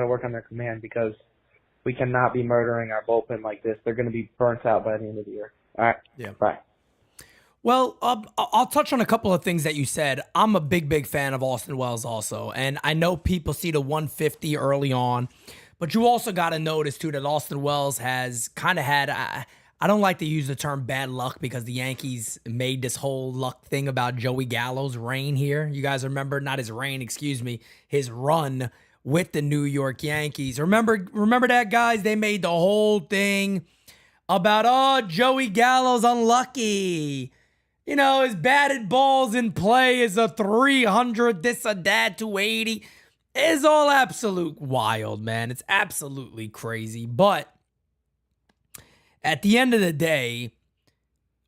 work on their command because we cannot be murdering our bullpen like this. They're going to be burnt out by the end of the year. All right. Yeah. Bye. Well, I'll touch on a couple of things that you said. I'm a big fan of Austin Wells also. And I know people see the 150 early on, but you also got to notice, too, that Austin Wells has kind of had, I don't like to use the term bad luck because the Yankees made this whole luck thing about Joey Gallo's reign here. You guys remember, not his reign, excuse me, his run with the New York Yankees. Remember that, guys? They made the whole thing about, oh, Joey Gallo's unlucky. You know, his batted balls in play is a 300, this or that, 280. It's all absolute wild, man. It's absolutely crazy. But At the end of the day,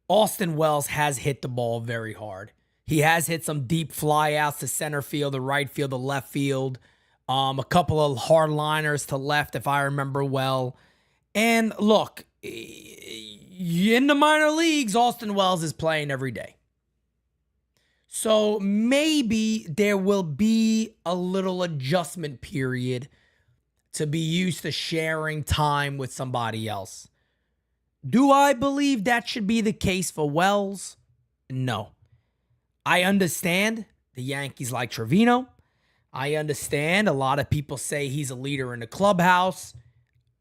Austin Wells has hit the ball very hard. He has hit some deep flyouts to center field, the right field, the left field, a couple of hard liners to left, if I remember well. And look, in the minor leagues, Austin Wells is playing every day. So maybe there will be a little adjustment period to be used to sharing time with somebody else. Do I believe that should be the case for Wells? No. I understand the Yankees like Trevino. I understand a lot of people say he's a leader in the clubhouse.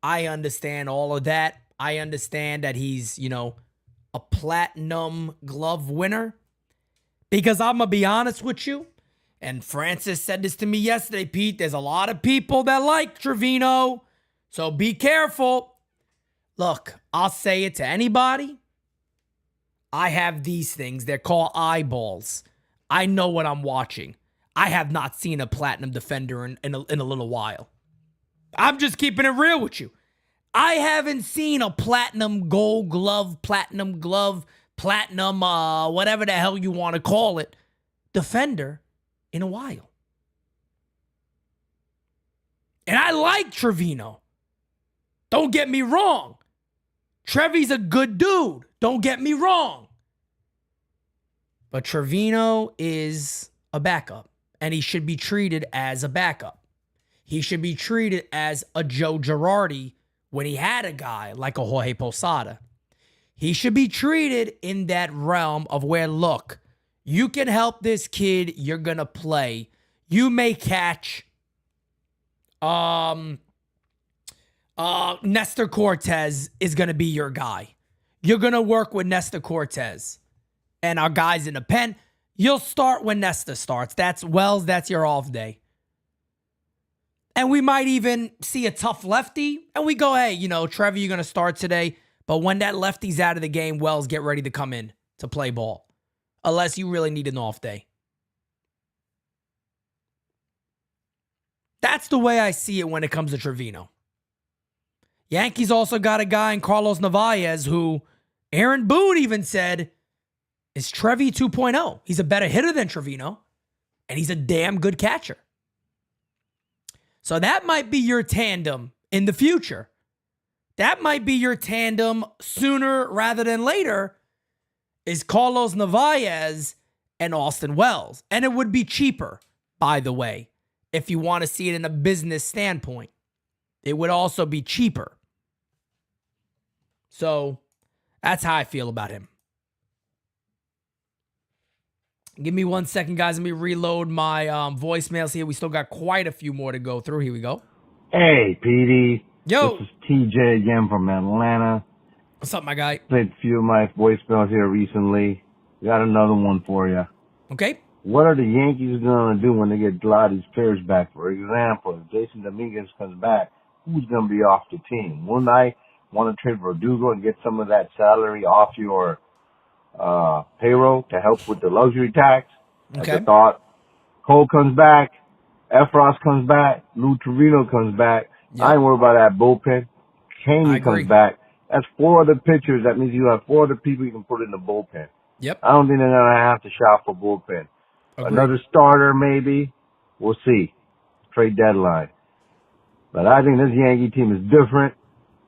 I understand all of that. I understand that he's, a platinum glove winner. Because I'm going to be honest with you, and Francis said this to me yesterday, Pete, there's a lot of people that like Trevino, so be careful. Look, I'll say it to anybody. I have these things. They're called eyeballs. I know what I'm watching. I have not seen a platinum defender in a little while. I'm just keeping it real with you. I haven't seen a platinum gold glove, platinum, whatever the hell you want to call it, defender in a while. And I like Trevino. Don't get me wrong. Trevy's a good dude. Don't get me wrong. But Trevino is a backup, and he should be treated as a backup. He should be treated as a Joe Girardi when he had a guy like a Jorge Posada. He should be treated in that realm of where, look, you can help this kid, you're going to play. You may catch Nestor Cortez is going to be your guy. You're going to work with Nestor Cortez. And our guys in the pen, you'll start when Nestor starts. That's your off day. And we might even see a tough lefty, and we go, hey, Trevor, you're going to start today. But when that lefty's out of the game, Wells, get ready to come in to play ball. Unless you really need an off day. That's the way I see it when it comes to Trevino. Yankees also got a guy in Carlos Narvaez who Aaron Boone even said is Trevi 2.0. He's a better hitter than Trevino, and he's a damn good catcher. So that might be your tandem in the future. That might be your tandem sooner rather than later is Carlos Narvaez and Austin Wells. And it would be cheaper, by the way, if you want to see it in a business standpoint. It would also be cheaper. So that's how I feel about him. Give me 1 second, guys. Let me reload my voicemails here. We still got quite a few more to go through. Here we go. Hey, Petey. Yo. This is TJ again from Atlanta. What's up, my guy? Played a few of my voicemails here recently. Got another one for you. Okay. What are the Yankees going to do when they get a lot of these players back? For example, if Jason Dominguez comes back, who's going to be off the team? Wouldn't I want to trade Verdugo and get some of that salary off your payroll to help with the luxury tax? Okay. That's a thought. Cole comes back. Efros comes back. Lou Trevino comes back. Yep. I ain't worried about that bullpen. Caney comes back. That's 4 other pitchers. That means you have 4 other people you can put in the bullpen. Yep. I don't think they're going to have to shop for bullpen. Agreed. Another starter, maybe. We'll see. Trade deadline. But I think this Yankee team is different.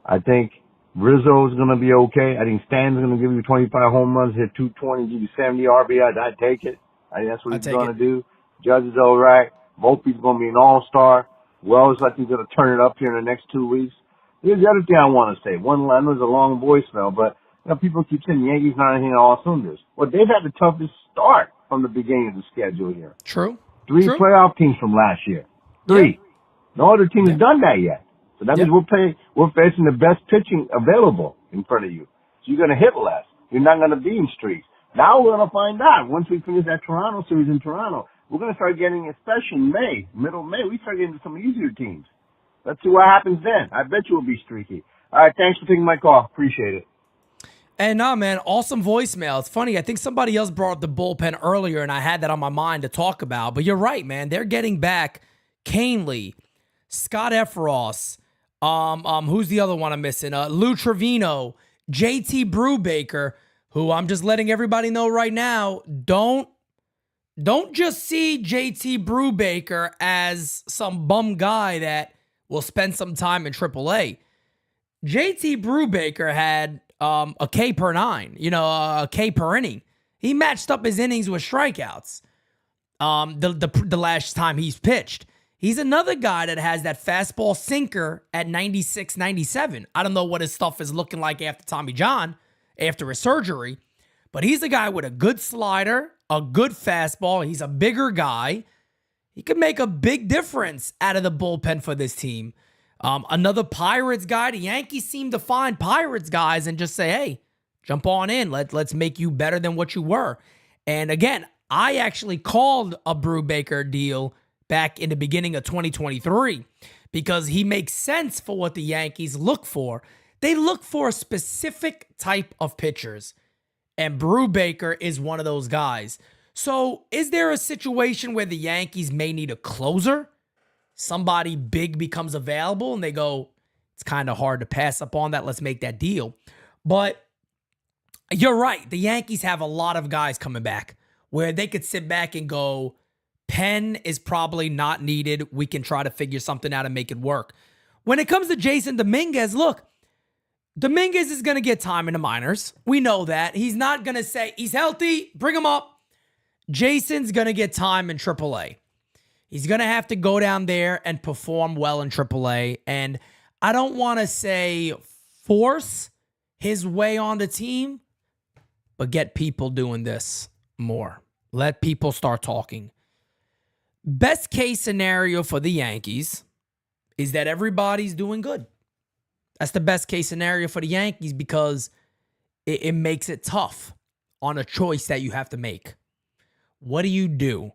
I think Rizzo's going to be okay. I think Stanton's going to give you 25 home runs, hit 220, give you 70 RBIs. I'd take it. I think that's what he's going to do. Judge is all right. Volpe's going to be an all-star. Wells, I think, going to turn it up here in the next 2 weeks. Here's the other thing I want to say. One line was a long voicemail, but people keep saying the Yankees not hitting all cylinders. Well, they've had the toughest start from the beginning of the schedule here. True. 3 playoff teams from last year. 3. Yeah. No other team has done that yet. So that means we're facing the best pitching available in front of you. So you're going to hit less. You're not going to be in streaks. Now we're going to find out. Once we finish that Toronto series in Toronto, we're going to start getting, especially in May, middle of May, we start getting some easier teams. Let's see what happens then. I bet you will be streaky. All right, thanks for taking my call. Appreciate it. And nah, man, awesome voicemail. It's funny. I think somebody else brought up the bullpen earlier, and I had that on my mind to talk about. But you're right, man. They're getting back Canely, Scott Efros, who's the other one I'm missing? Lou Trevino, JT Brubaker, who I'm just letting everybody know right now, don't just see JT Brubaker as some bum guy that will spend some time in AAA. JT Brubaker had a K per 9, a K per inning. He matched up his innings with strikeouts the last time he's pitched. He's another guy that has that fastball sinker at 96, 97. I don't know what his stuff is looking like after Tommy John, after his surgery, but he's a guy with a good slider, a good fastball. He's a bigger guy. He could make a big difference out of the bullpen for this team. Another Pirates guy. The Yankees seem to find Pirates guys and just say, hey, jump on in. Let's make you better than what you were. And again, I actually called a Brubaker deal back in the beginning of 2023 because he makes sense for what the Yankees look for. They look for a specific type of pitchers, and Brubaker is one of those guys. So is there a situation where the Yankees may need a closer? Somebody big becomes available and they go, it's kind of hard to pass up on that. Let's make that deal. But you're right. The Yankees have a lot of guys coming back where they could sit back and go, Penn is probably not needed. We can try to figure something out and make it work. When it comes to Jason Dominguez, look, Dominguez is going to get time in the minors. We know that. He's not going to say, he's healthy, bring him up. Jason's going to get time in AAA. He's going to have to go down there and perform well in AAA. And I don't want to say force his way on the team, but get people doing this more. Let people start talking. Best case scenario for the Yankees is that everybody's doing good. That's the best case scenario for the Yankees because it makes it tough on a choice that you have to make. What do you do?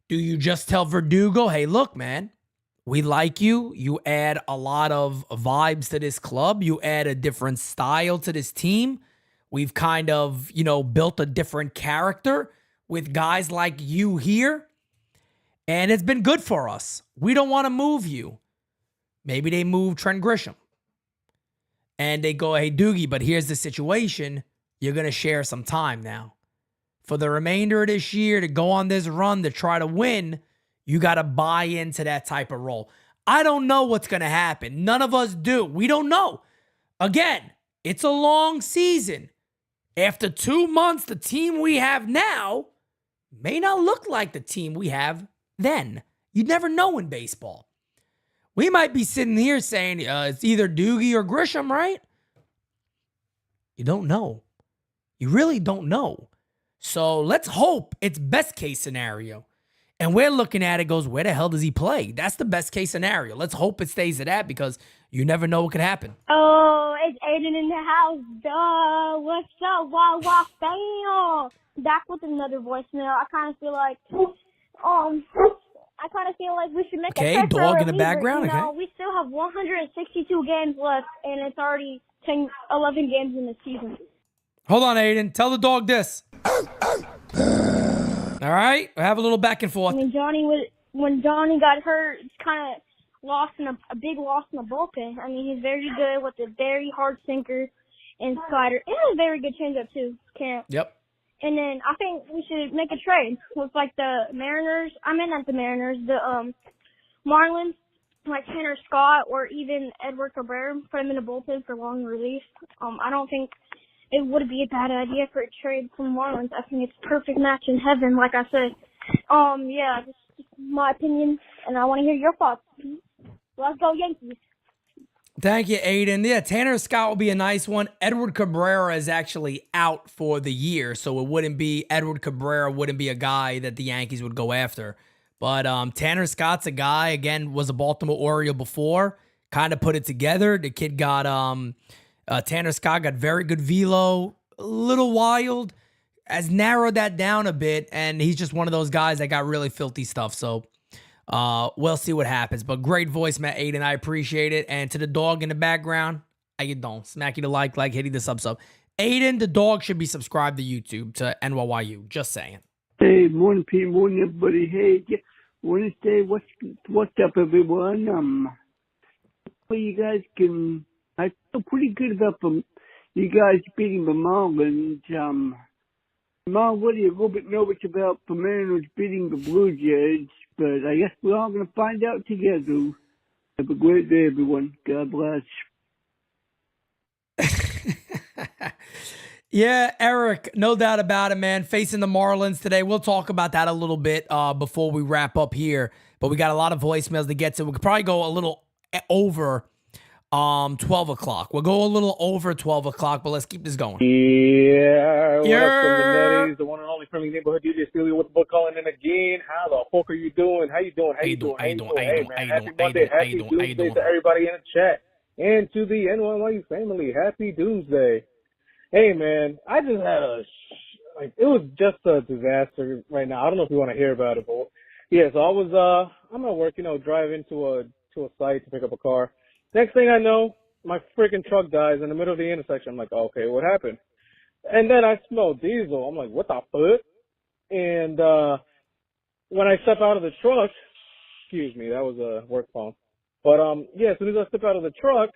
Do you just tell Verdugo, hey, look, man, we like you. You add a lot of vibes to this club. You add a different style to this team. We've kind of, built a different character with guys like you here. And it's been good for us. We don't want to move you. Maybe they move Trent Grisham. And they go, hey, Doogie, but here's the situation. You're going to share some time now. For the remainder of this year to go on this run to try to win, you got to buy into that type of role. I don't know what's going to happen. None of us do. We don't know. Again, it's a long season. After 2 months, the team we have now may not look like the team we have then. You never know in baseball. We might be sitting here saying it's either Doogie or Grisham, right? You don't know. You really don't know. So let's hope it's best case scenario. And we're looking at it goes, where the hell does he play? That's the best case scenario. Let's hope it stays at that because you never know what could happen. Oh, it's Aiden in the house. Duh. What's up? Wow, bam. Back with another voicemail. I kind of feel like, we should make a trade for a dog in the reliever. background. Okay. We still have 162 games left, and it's already 11 games in the season. Hold on, Aiden. Tell the dog this. All right, we'll have a little back and forth. I mean, when Johnny got hurt, it's kind of a big loss in the bullpen. I mean, he's very good with a very hard sinker and slider, and a very good changeup too. Yep. And then I think we should make a trade with the Mariners. Not the Mariners, the Marlins, like Tanner Scott or even Edward Cabrera. Put him in the bullpen for long relief. I don't think it would be a bad idea for a trade from Marlins. I think it's a perfect match in heaven, like I said. Yeah, just my opinion, and I want to hear your thoughts. Let's go Yankees. Thank you, Aiden. Yeah, Tanner Scott will be a nice one. Edward Cabrera is actually out for the year, so Edward Cabrera wouldn't be a guy that the Yankees would go after. But Tanner Scott's a guy, again, was a Baltimore Oriole before, kind of put it together. The kid got, Tanner Scott got very good velo, a little wild, has narrowed that down a bit, and he's just one of those guys that got really filthy stuff. So we'll see what happens. But great voice, Matt Aiden. I appreciate it. And to the dog in the background, how you doing? Smack you the like, hitting the sub. Aiden, the dog should be subscribed to YouTube, to NYYU. Just saying. Hey, morning, Pete. Morning, everybody. Hey, Wednesday. What's up, everyone? Well, you guys can. I feel pretty good about them. you guys beating the Marlins. Mom, what are you a little bit nervous about the Mariners beating the Blue Jays? But I guess we're all going to find out together. Have a great day, everyone. God bless. Yeah, Eric, no doubt about it, man. Facing the Marlins today. We'll talk about that a little bit before we wrap up here. But we got a lot of voicemails to get to. We could probably go a little over 12 o'clock. We'll go a little over 12 o'clock, but let's keep this going. Yeah, what up from the Netties, the one and only friendly neighborhood DJ Steely with the book calling in again. How the fuck are you doing? How you doing? Hey, man, happy Monday, happy Doomsday to everybody in the chat. And to the NYU family, happy Doomsday. Hey, man, I just had it was just a disaster right now. I don't know if you want to hear about it, but yeah, so I'm at work, driving to a site to pick up a car. Next thing I know, my freaking truck dies in the middle of the intersection. I'm like, okay, what happened? And then I smell diesel. I'm like, what the fuck? And when I step out of the truck, excuse me, that was a work phone. But yeah, as soon as I step out of the truck,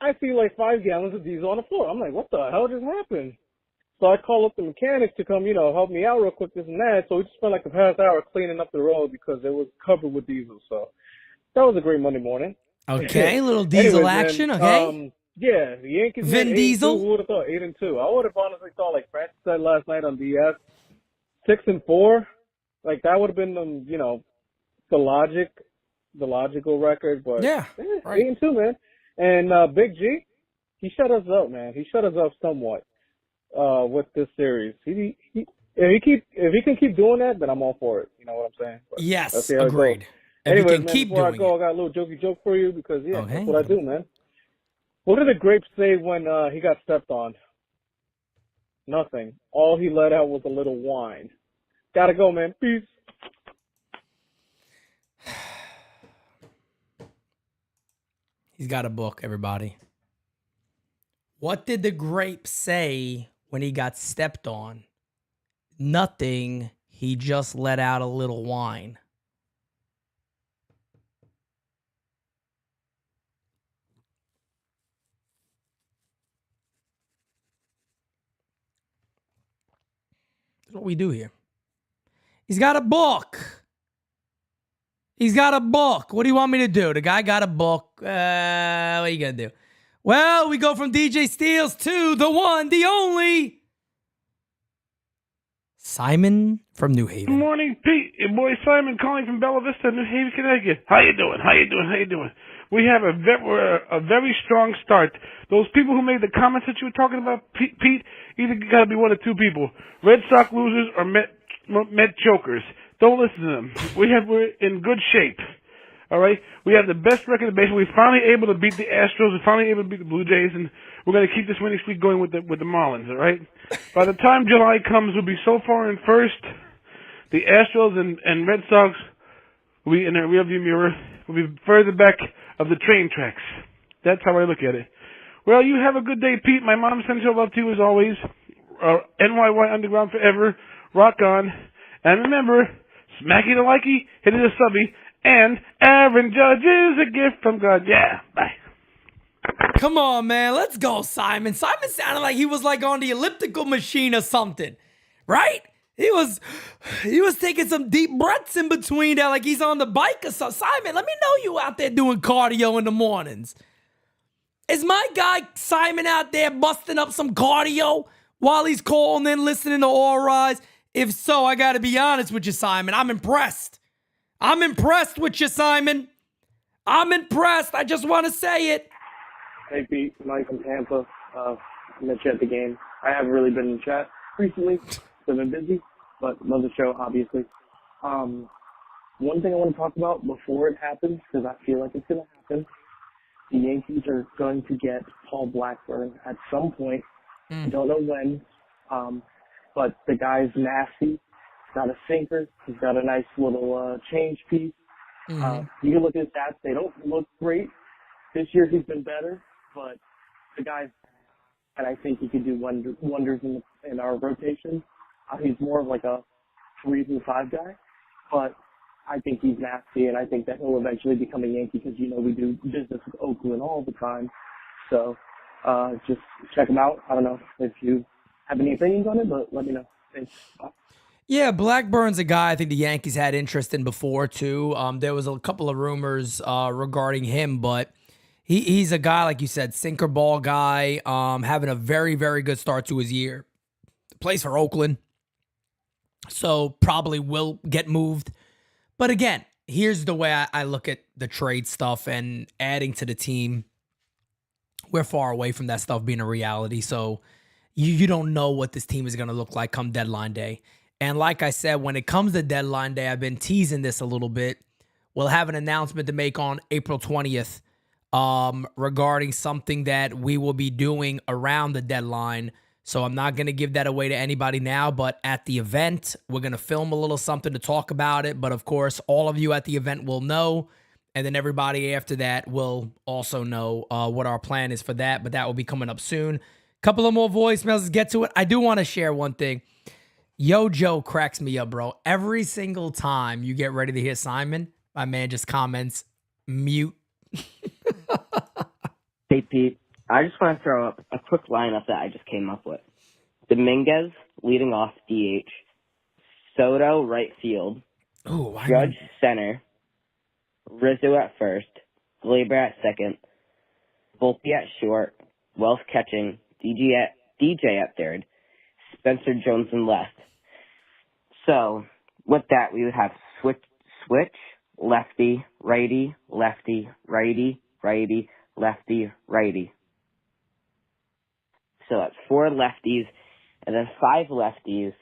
I see like 5 gallons of diesel on the floor. I'm like, what the hell just happened? So I call up the mechanics to come, help me out real quick, this and that. So we just spent like the past hour cleaning up the road because it was covered with diesel. So that was a great Monday morning. Okay, a little diesel action, okay? Yeah, the Yankees Vin Diesel. Who would have thought 8-2? I would have honestly thought, like Francis said last night on DS, 6-4. Like that would have been, the logical record. But yeah, right. 8-2, man. And Big G, he shut us up, man. He shut us up somewhat with this series. If he can keep doing that, then I'm all for it. You know what I'm saying? But yes, agreed. Anyway, man, before I go, I got a little jokey joke for you because, that's what I do, man. What did the grape say when he got stepped on? Nothing. All he let out was a little wine. Gotta go, man. Peace. He's got a book, everybody. What did the grape say when he got stepped on? Nothing. He just let out a little wine. That's what we do here. He's got a book. He's got a book. What do you want me to do? The guy got a book. What are you going to do? Well, we go from DJ Steels to the one, the only Simon from New Haven. Good morning, Pete. Your boy Simon calling from Bella Vista, New Haven, Connecticut. How you doing? We have a very strong start. Those people who made the comments that you were talking about, Pete, either got to be one of two people: Red Sox losers or Met chokers. Don't listen to them. We're in good shape. All right? We have the best record in baseball. We're finally able to beat the Astros. We're finally able to beat the Blue Jays, and we're going to keep this winning streak going with the Marlins. All right? By the time July comes, we'll be so far in first. The Astros and Red Sox will be in a rearview mirror. We'll be further back of the train tracks. That's how I look at it. Well, you have a good day, Pete. My mom sends her love to you as always. NYY Underground forever. Rock on. And remember, smacky the likey, hit it a subby, and Aaron Judge is a gift from God. Yeah, bye. Come on, man. Let's go, Simon. Simon sounded like he was like on the elliptical machine or something, right? He was taking some deep breaths in between there like he's on the bike or something. Simon, let me know you out there doing cardio in the mornings. Is my guy Simon out there busting up some cardio while he's calling in, listening to All Rise? If so, I got to be honest with you, Simon. I'm impressed. I'm impressed with you, Simon. I'm impressed. I just want to say it. Hey, Pete. Mike from Tampa. I met you at the game. I haven't really been in chat recently. I've been busy, but love the show, obviously. One thing I want to talk about before it happens, because I feel like it's going to happen, the Yankees are going to get Paul Blackburn at some point. I don't know when. But the guy's nasty. He's got a sinker. He's got a nice little change piece. You can look at his stats. They don't look great. This year he's been better, but the guy's, and I think he could do wonders in our rotation. He's more of like a 3-5 guy, but I think he's nasty, and I think that he'll eventually become a Yankee because, we do business with Oakland all the time. So Just check him out. I don't know if you have any opinions on it, but let me know. Thanks. Bye. Yeah, Blackburn's a guy I think the Yankees had interest in before, too. There was a couple of rumors regarding him, but he's a guy, like you said, sinker ball guy, having a very, very good start to his year. Plays for Oakland, so probably will get moved. But again, here's the way I look at the trade stuff and adding to the team. We're far away from that stuff being a reality, so you don't know what this team is going to look like come deadline day. And like I said, when it comes to deadline day, I've been teasing this a little bit. We'll have an announcement to make on April 20th regarding something that we will be doing around the deadline. So I'm not going to give that away to anybody now, but at the event, we're going to film a little something to talk about it. But of course, all of you at the event will know. And then everybody after that will also know what our plan is for that. But that will be coming up soon. Couple of more voicemails. Let's get to it. I do want to share one thing. Yo Joe cracks me up, bro. Every single time you get ready to hear Simon, my man just comments, mute. Hey, Pete. I just want to throw up a quick lineup that I just came up with. Dominguez leading off DH. Soto right field. Ooh, Judge center. Rizzo at first. Glaber at second. Volpe at short. Wells catching. DJ at third. Spencer Jones in left. So, with that, we would have switch, lefty, righty, lefty, righty, righty, lefty, righty. So that's 4 lefties, and then 5 lefties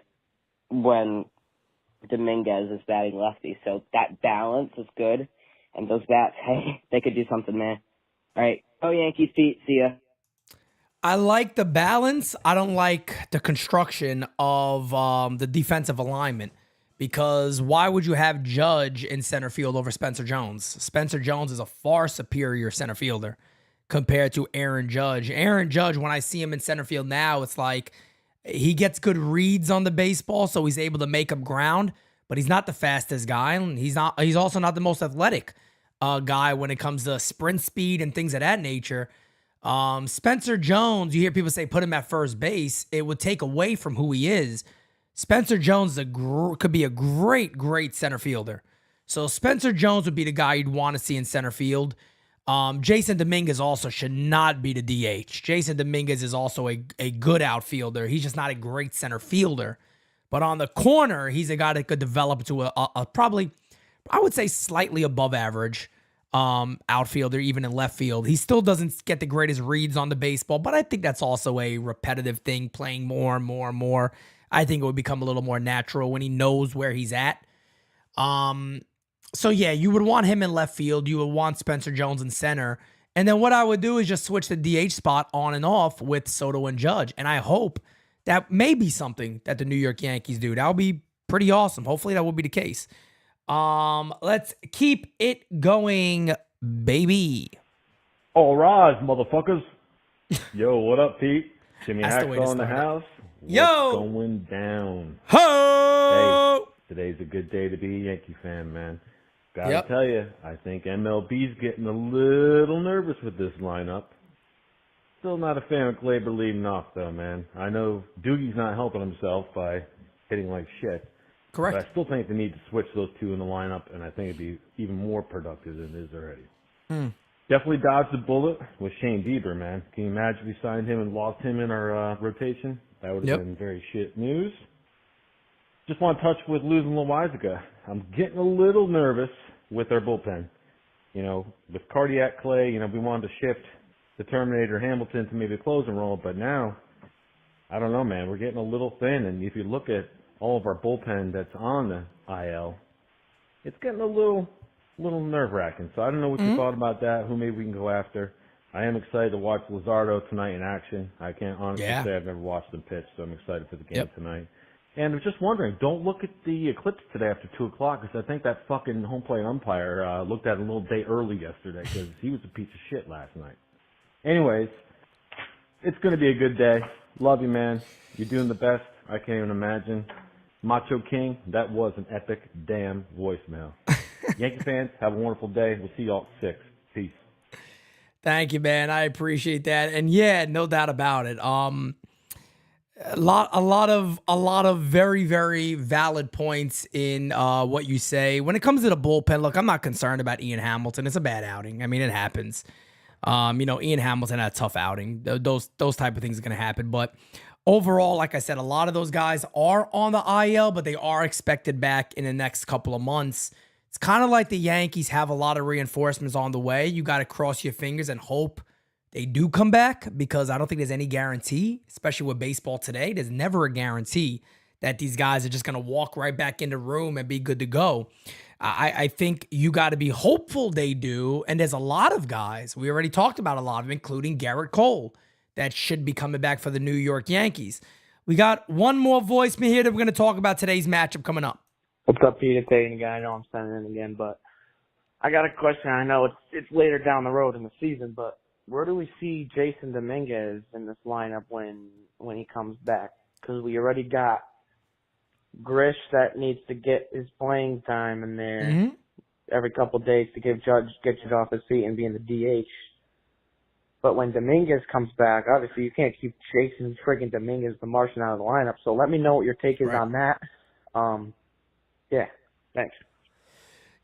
when Dominguez is batting lefty. So that balance is good, and those bats, hey, they could do something, man. All right, go Yankees, Pete. See ya. I like the balance. I don't like the construction of the defensive alignment, because why would you have Judge in center field over Spencer Jones? Spencer Jones is a far superior center fielder compared to Aaron Judge. Aaron Judge, when I see him in center field now, it's like he gets good reads on the baseball, so he's able to make up ground, but he's not the fastest guy. And he's also not the most athletic guy when it comes to sprint speed and things of that nature. Spencer Jones, you hear people say put him at first base. It would take away from who he is. Spencer Jones could be a great center fielder. So Spencer Jones would be the guy you'd want to see in center field. Jason Dominguez also should not be the DH. Jason Dominguez is also a good outfielder. He's just not a great center fielder. But on the corner, he's a guy that could develop into a probably, I would say, slightly above average outfielder, even in left field. He still doesn't get the greatest reads on the baseball, but I think that's also a repetitive thing, playing more and more and more. I think it would become a little more natural when he knows where he's at. So yeah, you would want him in left field. You would want Spencer Jones in center. And then what I would do is just switch the DH spot on and off with Soto and Judge. And I hope that may be something that the New York Yankees do. That would be pretty awesome. Hopefully that will be the case. Let's keep it going, baby. All rise, motherfuckers. Yo, what up, Pete? Jimmy That's the way to Hacksaw in the start it. house. Yo! What's going down? Ho! Hey, today's a good day to be a Yankee fan, man. Gotta Yep. tell you, I think MLB's getting a little nervous with this lineup. Still not a fan of Glaber leading off, though, man. I know Doogie's not helping himself by hitting like shit. Correct. But I still think they need to switch those two in the lineup, and I think it'd be even more productive than it is already. Definitely dodged the bullet with Shane Bieber, man. Can you imagine if we signed him and lost him in our rotation? That would have been very shit news. Just want to touch with losing Loizaga. I'm getting a little nervous with our bullpen. You know, with Cardiac Clay, we wanted to shift the Terminator Hamilton to maybe a closing role, but now, I don't know, man. We're getting a little thin, and if you look at all of our bullpen that's on the IL, it's getting a little nerve-wracking. So I don't know what you thought about that, who maybe we can go after. I am excited to watch Luzardo tonight in action. I can't honestly say I've never watched him pitch, so I'm excited for the game tonight. And I was just wondering, don't look at the eclipse today after 2 o'clock, because I think that fucking home plate umpire looked at it a little day early yesterday, because he was a piece of shit last night. Anyways, it's going to be a good day. Love you, man. You're doing the best. I can't even imagine. Macho King, that was an epic damn voicemail. Yankee fans, have a wonderful day. We'll see y'all at 6. Peace. Thank you, man. I appreciate that. And yeah, no doubt about it. A lot of very, very valid points in what you say. When it comes to the bullpen, look, I'm not concerned about Ian Hamilton. It's a bad outing. I mean, it happens. Ian Hamilton had a tough outing. Those type of things are going to happen. But overall, like I said, a lot of those guys are on the IL, but they are expected back in the next couple of months. It's kind of like the Yankees have a lot of reinforcements on the way. You got to cross your fingers and hope they do come back, because I don't think there's any guarantee, especially with baseball today. There's never a guarantee that these guys are just going to walk right back in the room and be good to go. I think you got to be hopeful they do. And there's a lot of guys, we already talked about a lot of them, including Garrett Cole, that should be coming back for the New York Yankees. We got one more voicemail here that we're going to talk about today's matchup coming up. What's up, Pete? It's Aiden again. I know I'm sending in again, but I got a question. I know it's later down the road in the season, but where do we see Jason Dominguez in this lineup when he comes back? Because we already got Grish that needs to get his playing time in there every couple of days to get Judge off his feet and be in the DH. But when Dominguez comes back, obviously you can't keep Jason friggin' Dominguez the Martian out of the lineup. So let me know what your take is on that. Yeah, thanks.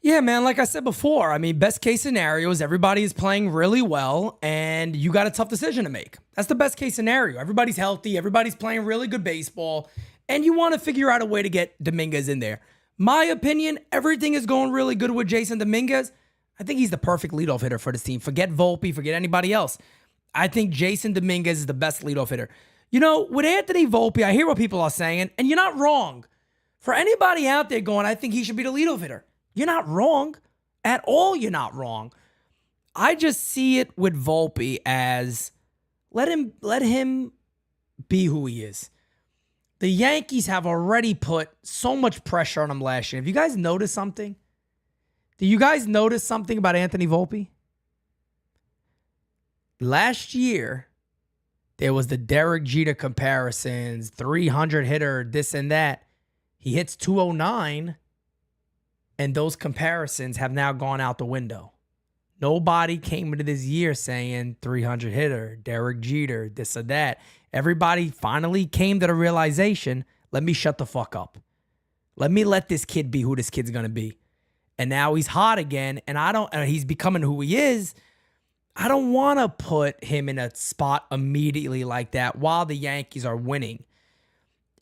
Yeah, man, like I said before, I mean, best case scenario is everybody is playing really well and you got a tough decision to make. That's the best case scenario. Everybody's healthy, everybody's playing really good baseball, and you want to figure out a way to get Dominguez in there. My opinion, everything is going really good with Jason Dominguez. I think he's the perfect leadoff hitter for this team. Forget Volpe, forget anybody else. I think Jason Dominguez is the best leadoff hitter. You know, with Anthony Volpe, I hear what people are saying, and you're not wrong. For anybody out there going, I think he should be the leadoff hitter, you're not wrong. At all, you're not wrong. I just see it with Volpe as let him be who he is. The Yankees have already put so much pressure on him last year. Have you guys noticed something? Do you guys notice something about Anthony Volpe? Last year, there was the Derek Jeter comparisons, 300 hitter, this and that. He hits 209. And those comparisons have now gone out the window. Nobody came into this year saying 300 hitter, Derek Jeter, this or that. Everybody finally came to the realization, let me shut the fuck up. Let me let this kid be who this kid's going to be. And now he's hot again, and he's becoming who he is. I don't want to put him in a spot immediately like that while the Yankees are winning.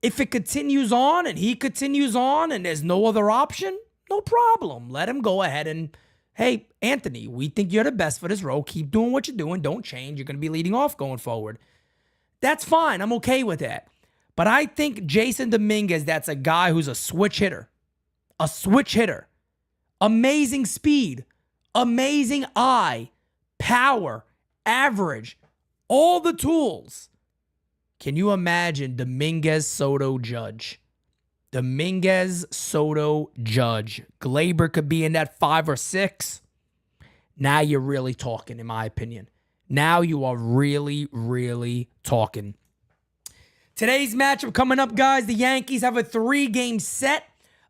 If it continues on and he continues on and there's no other option, no problem. Let him go ahead and, hey, Anthony, we think you're the best for this role. Keep doing what you're doing. Don't change. You're going to be leading off going forward. That's fine. I'm okay with that. But I think Jason Dominguez, that's a guy who's a switch hitter. A switch hitter. Amazing speed. Amazing eye. Power. Average. All the tools. Can you imagine Dominguez, Soto, Judge? Dominguez, Soto, Judge. Glaber could be in that 5 or 6. Now you're really talking, in my opinion. Now you are really, really talking. Today's matchup coming up, guys. The Yankees have a 3-game set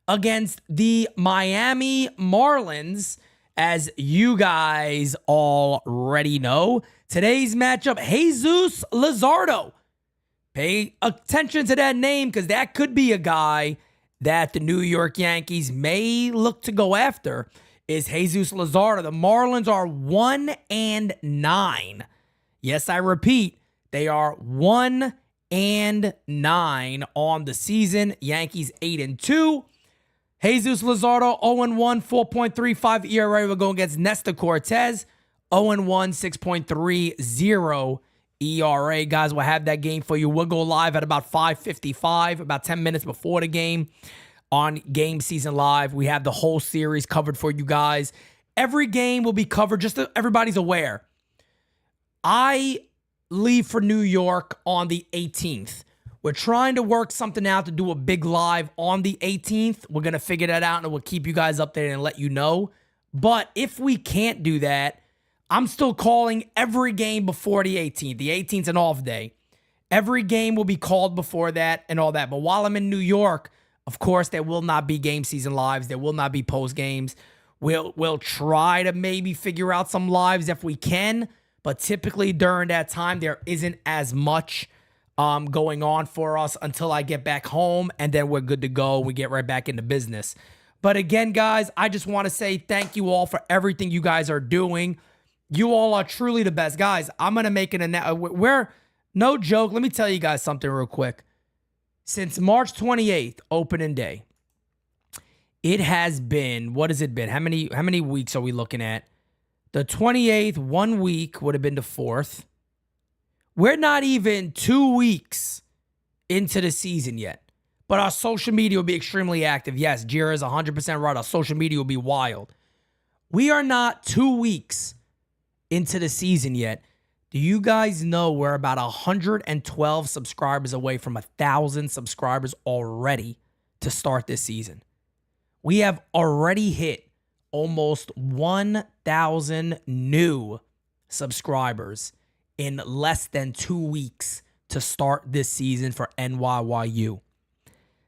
against the Miami Marlins. As you guys already know, today's matchup, Jesus Luzardo. Pay attention to that name because that could be a guy that the New York Yankees may look to go after, is Jesus Luzardo. The Marlins are 1-9. Yes, I repeat, they are 1-9 on the season. Yankees 8-2. Jesus Luzardo 0-1, 4.35 ERA. We're going against Nestor Cortez, 0-1, 6.30 ERA. Guys, we'll have that game for you. We'll go live at about 5:55, about 10 minutes before the game on Game Season Live. We have the whole series covered for you guys. Every game will be covered, just so everybody's aware. I leave for New York on the 18th. We're trying to work something out to do a big live on the 18th. We're going to figure that out, and we'll keep you guys updated and let you know. But if we can't do that, I'm still calling every game before the 18th. The 18th is an off day. Every game will be called before that and all that. But while I'm in New York, of course, there will not be Game Season Lives. There will not be post games. We'll try to maybe figure out some lives if we can. But typically during that time, there isn't as much going on for us until I get back home, and then we're good to go. We get right back into business. But again, guys, I just want to say thank you all for everything you guys are doing. You all are truly the best. Guys, I'm going to make an announcement. No joke, let me tell you guys something real quick. Since March 28th, opening day, it has been, what has it been? How many weeks are we looking at? The 28th, 1 week would have been the 4th. We're not even 2 weeks into the season yet. But our social media will be extremely active. Yes, Jira is 100% right. Our social media will be wild. We are not 2 weeks into the season yet. Do you guys know we're about 112 subscribers away from 1,000 subscribers already to start this season? We have already hit almost 1,000 new subscribers in less than 2 weeks to start this season for NYYU.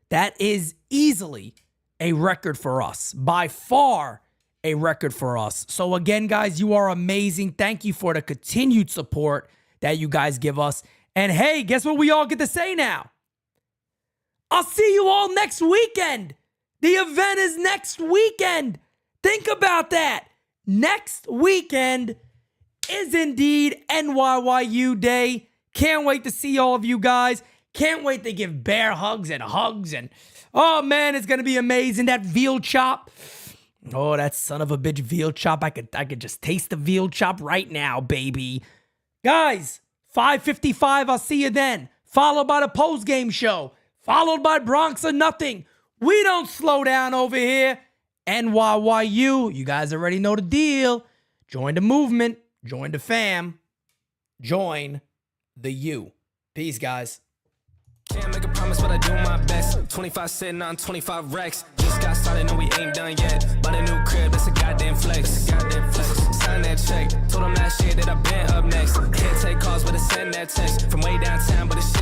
That is easily a record for us. By far a record for us. So again, guys, you are amazing. Thank you for the continued support that you guys give us. And hey, guess what we all get to say now? I'll see you all next weekend. The event is next weekend. Think about that. Next weekend is indeed NYYU Day. Can't wait to see all of you guys. Can't wait to give bear hugs. And oh man, it's going to be amazing. That veal chop. Oh, that son of a bitch veal chop. I could just taste the veal chop right now, baby. Guys, 5:55. I'll see you then. Followed by the post-game show. Followed by Bronx or Nothing. We don't slow down over here. NYYU. You guys already know the deal. Join the movement. Join the fam. Join the U. Peace, guys. Can't make a promise, but I do my best. 25 sitting on 25 racks. Just got started, no, we ain't done yet. Bought a new crib, that's a goddamn flex. Sign that check. Told them last year that I been up next. Can't take calls, but I send that text. From way downtown, but it's